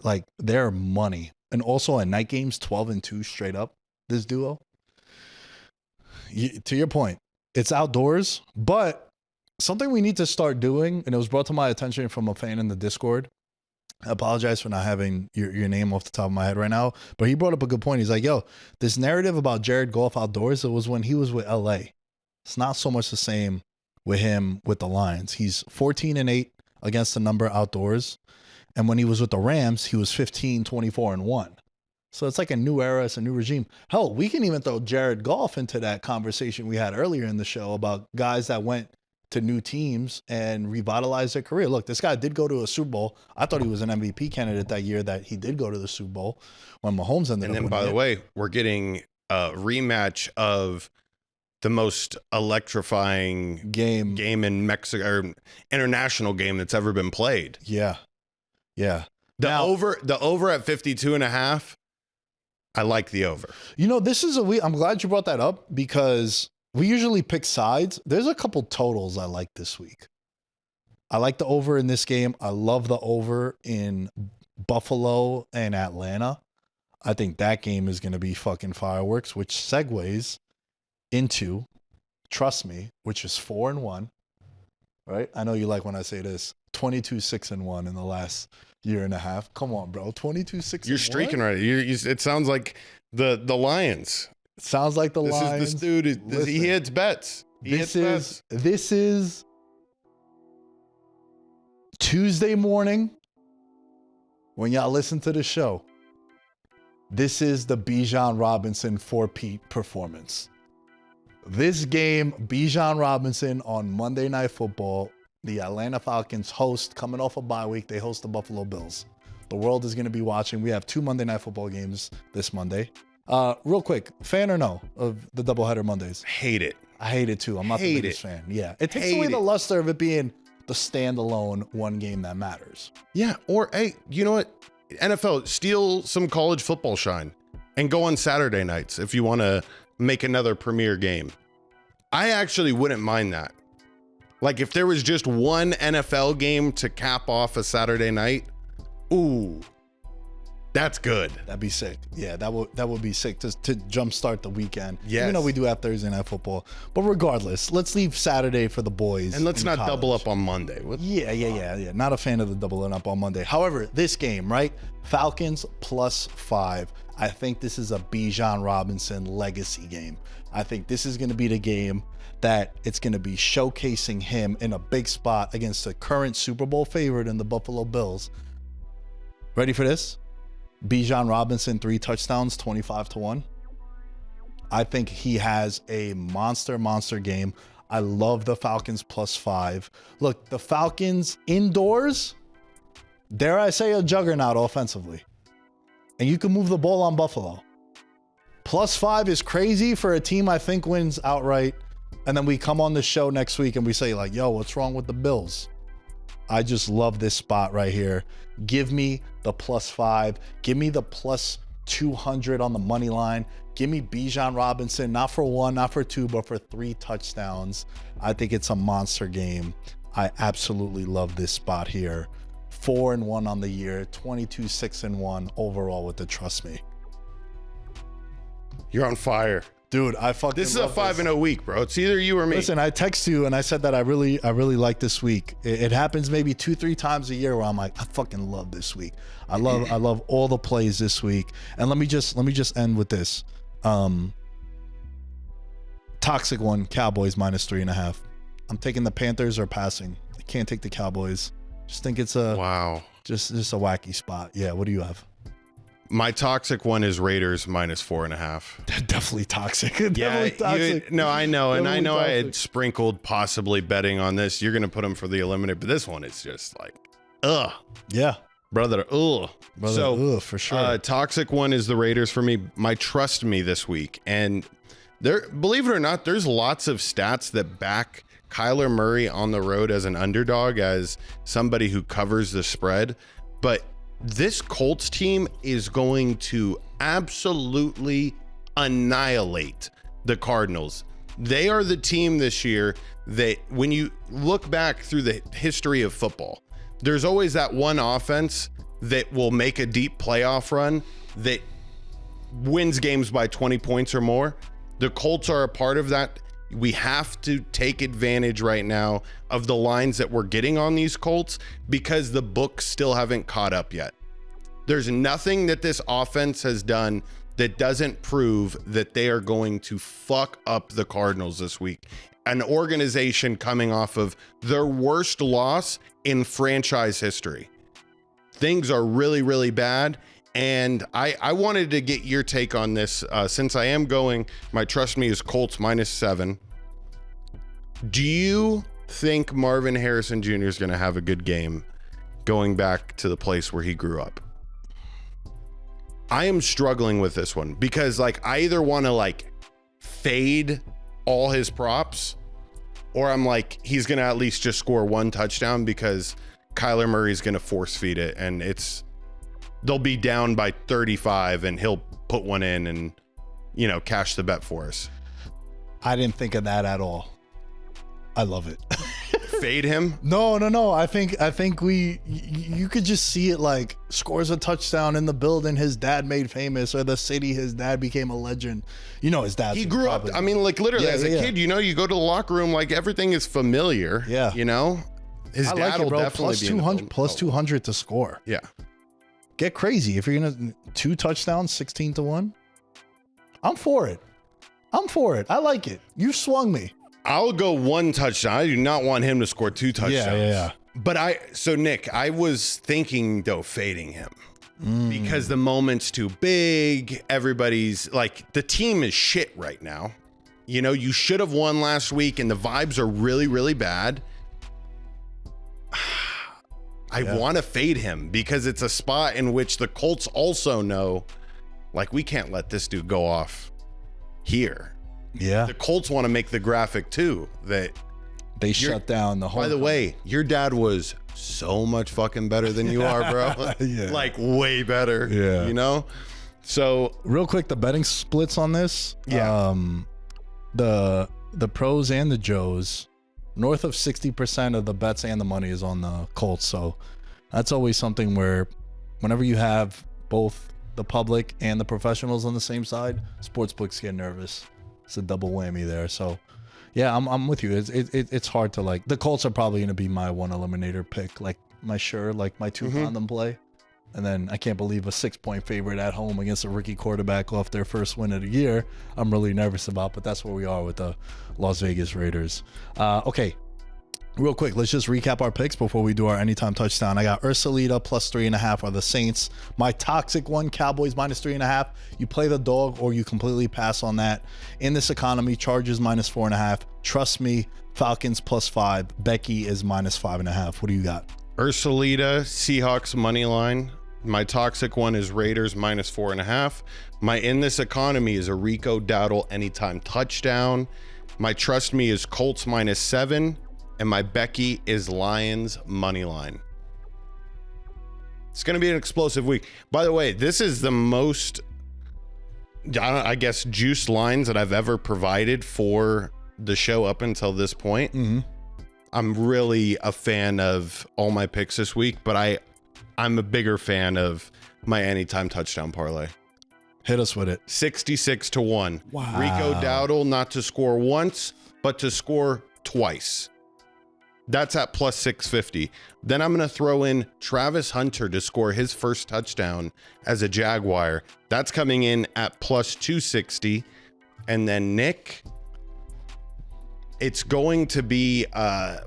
Like, their money. And also at night games, 12-2 straight up, this duo. To your point, it's outdoors, but something we need to start doing, and it was brought to my attention from a fan in the Discord. I apologize for not having your name off the top of my head right now, but he brought up a good point. He's like, yo, this narrative about Jared Goff outdoors, it was when he was with LA. It's not so much the same with him with the Lions. He's 14-8 against the number outdoors. And when he was with the Rams, he was 15-24-1. So it's like a new era. It's a new regime. Hell, we can even throw Jared Goff into that conversation we had earlier in the show about guys that went to new teams and revitalized their career. Look, this guy did go to a Super Bowl. I thought he was an MVP candidate that year that he did go to the Super Bowl when Mahomes ended up winning. And then, by the way, we're getting a rematch of the most electrifying game in Mexico, or international game that's ever been played. Yeah. Yeah. The over at 52.5. I like the over. You know, this is I'm glad you brought that up because we usually pick sides. There's a couple totals I like this week. I like the over in this game. I love the over in Buffalo and Atlanta. I think that game is going to be fucking fireworks, which segues into, trust me, which is 4-1. Right? I know you like when I say this. 22-6-1 in the last year and a half. Come on, bro. 22-6-1. You're streaking right. It sounds like the Lions. It sounds like the Lions. This dude. He hits bets. This is Tuesday morning when y'all listen to the show. This is the Bijan Robinson 4-peat performance. This game, Bijan Robinson on Monday Night Football. The Atlanta Falcons host, coming off a bye week, they host the Buffalo Bills. The world is going to be watching. We have 2 Monday Night Football games this Monday. Real quick, fan or no of the doubleheader Mondays? Hate it. I hate it too. I'm not the biggest fan. Yeah. It takes away the luster of it being the standalone one game that matters. Yeah. Or, hey, you know what? NFL, steal some college football shine and go on Saturday nights if you want to make another premier game. I actually wouldn't mind that. Like, if there was just one NFL game to cap off a Saturday night, ooh, that's good. That'd be sick. Yeah, that would be sick to jumpstart the weekend. Yes. Even though we do have Thursday Night Football. But regardless, let's leave Saturday for the boys. And let's not double up on Monday. Yeah. Not a fan of the doubling up on Monday. However, this game, right? Falcons +5. I think this is a Bijan Robinson legacy game. I think this is going to be the game that it's going to be showcasing him in a big spot against the current Super Bowl favorite in the Buffalo Bills. Ready for this? Bijan Robinson, 3 touchdowns, 25-1. I think he has a monster game. I love the Falcons +5. Look, the Falcons indoors, dare I say, a juggernaut offensively. And you can move the ball on Buffalo. +5 is crazy for a team I think wins outright. And then we come on the show next week and we say like, yo, what's wrong with the Bills? I just love this spot right here. Give me the +5. Give me the +200 on the money line. Give me Bijan Robinson, not for 1, not for 2, but for 3 touchdowns. I think it's a monster game. I absolutely love this spot here. 4-1 on the year, 22-6-1 overall with the trust me. You're on fire. Dude, I fucking This is a 5-0 week, bro. It's either you or me. Listen, I text you and I said that I really like this week. It happens maybe 2-3 times a year where I'm like, I fucking love this week. I love all the plays this week. And let me just end with this. Toxic one, Cowboys -3.5. I'm taking the Panthers or passing. I can't take the Cowboys. Just think it's a just a wacky spot. Yeah, what do you have? My toxic one is Raiders -4.5. Definitely toxic. Yeah, Definitely toxic. No, I know. And I know toxic. I had sprinkled possibly betting on this. You're going to put them for the eliminator. But this one is just like, ugh. Yeah. Brother, For sure. Toxic one is the Raiders for me. My trust me this week. And there, believe it or not, there's lots of stats that back Kyler Murray on the road as an underdog, as somebody who covers the spread. But this Colts team is going to absolutely annihilate the Cardinals. They are the team this year that when you look back through the history of football, there's always that one offense that will make a deep playoff run that wins games by 20 points or more. The Colts are a part of that. We have to take advantage right now of the lines that we're getting on these Colts because the books still haven't caught up yet. There's nothing that this offense has done that doesn't prove that they are going to fuck up the Cardinals this week. An organization coming off of their worst loss in franchise history. Things are really, really bad. And I wanted to get your take on this since I am going, my trust me is Colts -7. Do you think Marvin Harrison Jr. is going to have a good game going back to the place where he grew up? I am struggling with this one because like I either want to like fade all his props or I'm like, he's going to at least just score one touchdown because Kyler Murray's going to force feed it and they'll be down by 35 and he'll put one in and, you know, cash the bet for us. I didn't think of that at all. I love it. Fade him? No. I think you could just see it like scores a touchdown in the building his dad made famous or the city his dad became a legend. You know, his dad. He grew up. I mean, like literally as a kid, you know, you go to the locker room, like everything is familiar. Yeah. You know, his dad like it, will bro. definitely be 200 plus 200 to score. Yeah. Get crazy. If you're going to 2 touchdowns, 16-1. I'm for it. I like it. You swung me. I'll go 1 touchdown. I do not want him to score 2 touchdowns. Yeah. But Nick, I was thinking though, fading him because the moment's too big. Everybody's like, the team is shit right now. You know, you should have won last week and the vibes are really, really bad. I want to fade him because it's a spot in which the Colts also know, like, we can't let this dude go off here. Yeah. The Colts want to make the graphic too that they shut down the whole. By the way, your dad was so much fucking better than you are, bro. Yeah. Like way better. Yeah. You know? So real quick, the betting splits on this. Yeah. The pros and the Joes, north of 60% of the bets and the money is on the Colts. So that's always something where whenever you have both the public and the professionals on the same side, sportsbooks get nervous. It's a double whammy there. So yeah, I'm with you. It's hard to like. The Colts are probably going to be my one eliminator pick, like my 2 condom play. And then I can't believe a 6-point favorite at home against a rookie quarterback off their first win of the year. I'm really nervous about, but that's where we are with the Las Vegas Raiders. Okay, real quick, let's just recap our picks before we do our anytime touchdown. I got Ursulita plus 3.5 are the Saints. My toxic one, Cowboys minus 3.5. You play the dog or you completely pass on that. In this economy, Chargers minus 4.5. Trust me, Falcons plus 5. Becky is minus 5.5. What do you got? Ursulita, Seahawks money line. My toxic one is Raiders minus 4.5. My in this economy is a Rico Dowdle anytime touchdown. My trust me is Colts minus 7. And my Becky is Lions money line. It's going to be an explosive week. By the way, this is the most, I guess, juiced lines that I've ever provided for the show up until this point. Mm-hmm. I'm really a fan of all my picks this week, but I'm a bigger fan of my anytime touchdown parlay. Hit us with it. 66-1. Wow. Rico Dowdle not to score once, but to score twice. That's at plus 650. Then I'm going to throw in Travis Hunter to score his first touchdown as a Jaguar. That's coming in at plus 260. And then Nick, it's going to be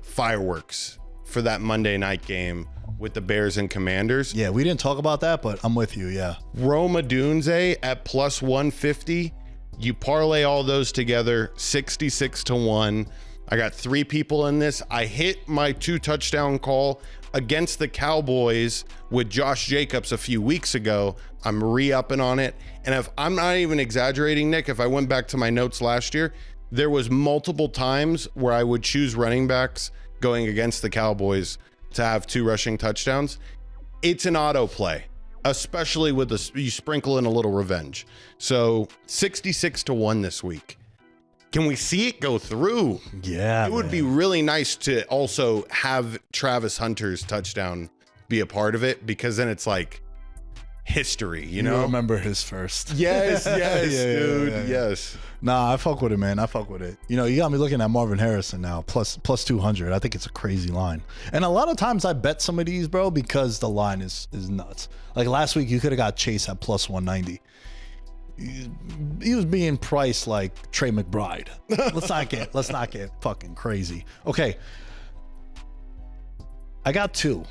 fireworks for that Monday night game with the Bears and Commanders. Yeah, we didn't talk about that, but I'm with you, yeah. Rome Odunze at plus 150. You parlay all those together, 66-1. I got 3 people in this. I hit my 2 touchdown call against the Cowboys with Josh Jacobs a few weeks ago. I'm re-upping on it. And if I'm not even exaggerating, Nick, if I went back to my notes last year, there was multiple times where I would choose running backs going against the Cowboys to have 2 rushing touchdowns. It's an auto play, especially with you sprinkle in a little revenge. So 66-1 this week. Can we see it go through? Yeah, it would be really nice to also have Travis Hunter's touchdown be a part of it, because then it's like history, you know? Remember his first. Yes, dude. Yes. Nah, I fuck with it, man. I fuck with it. You know, you got me looking at Marvin Harrison now, plus 200. I think it's a crazy line. And a lot of times I bet some of these, bro, because the line is nuts. Like last week, you could have got Chase at plus 190. He was being priced like Trey McBride. Let's not get fucking crazy. Okay. I got 2.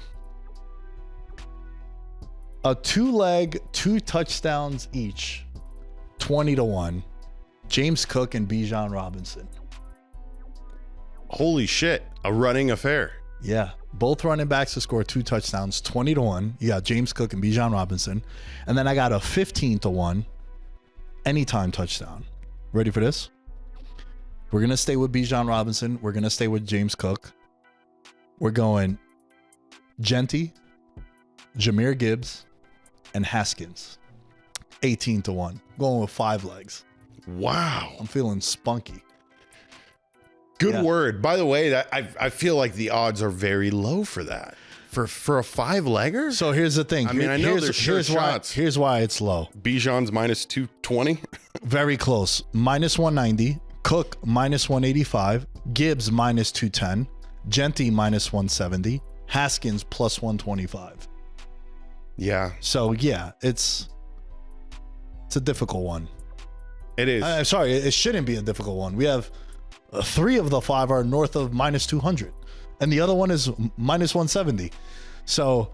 A 2-leg, 2 touchdowns each, 20-1. James Cook and Bijan Robinson. Holy shit. A running affair. Yeah. Both running backs to score 2 touchdowns, 20-1. You got James Cook and Bijan Robinson. And then I got a 15-1 anytime touchdown. Ready for this? We're going to stay with Bijan Robinson. We're going to stay with James Cook. We're going Genty, Jahmyr Gibbs, and Haskins. 18-1. Going with 5 legs. Wow. I'm feeling spunky. Good word. By the way, that I feel like the odds are very low for that. For a 5-legger? So here's the thing. I mean, I know there's sure shots. Here's why it's low. Bijan's minus 220. Very close. Minus 190. Cook minus 185. Gibbs minus 210. Genty minus 170. Haskins plus 125. Yeah. So yeah, it's a difficult one. It is. I'm sorry, it shouldn't be a difficult one. We have 3 of the 5 are north of minus 200, and the other one is minus 170. So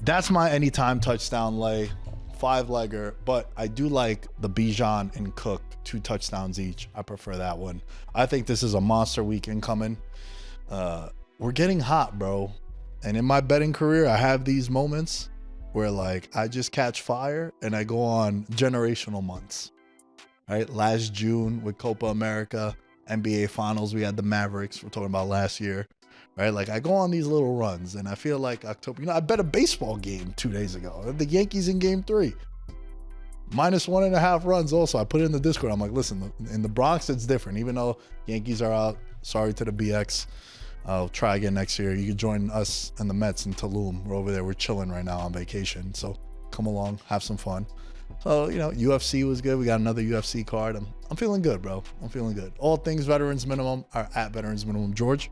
that's my anytime touchdown lay, 5-legger. But I do like the Bijan and Cook 2 touchdowns each. I prefer that one. I think this is a monster weekend coming. We're getting hot, bro. And in my betting career, I have these moments where like I just catch fire and I go on generational months. Right? Last June with Copa America, NBA Finals, we had the Mavericks. We're talking about last year. Right? Like I go on these little runs and I feel like October, I bet a baseball game 2 days ago. The Yankees in game 3. Minus 1.5 runs also. I put it in the Discord. I'm like, listen, in the Bronx, it's different. Even though Yankees are out, sorry to the BX. I'll try again next year. You can join us and the Mets in Tulum. We're over there. We're chilling right now on vacation. So come along, have some fun. So, UFC was good. We got another UFC card. I'm feeling good, bro. I'm feeling good. All things Veterans Minimum are at Veterans Minimum. George?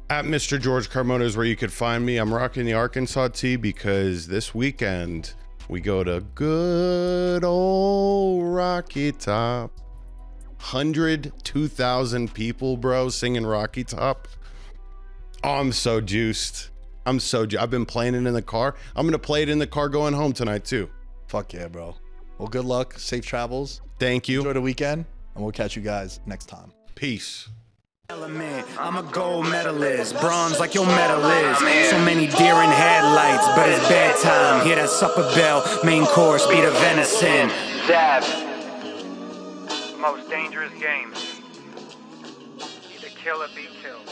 At Mr. George Carmona is where you could find me. I'm rocking the Arkansas tee because this weekend we go to good old Rocky Top. 102,000 people, bro, singing Rocky Top. Oh, I'm so juiced. I've been playing it in the car. I'm going to play it in the car going home tonight too. Fuck yeah, bro. Well, good luck. Safe travels. Thank you. Enjoy the weekend, and we'll catch you guys next time. Peace. I'm a gold medalist, bronze like your medal is. So many deer in headlights, but it's bedtime. Hear that supper bell, main course, be the venison. Dab. Most dangerous game. Either kill or be killed.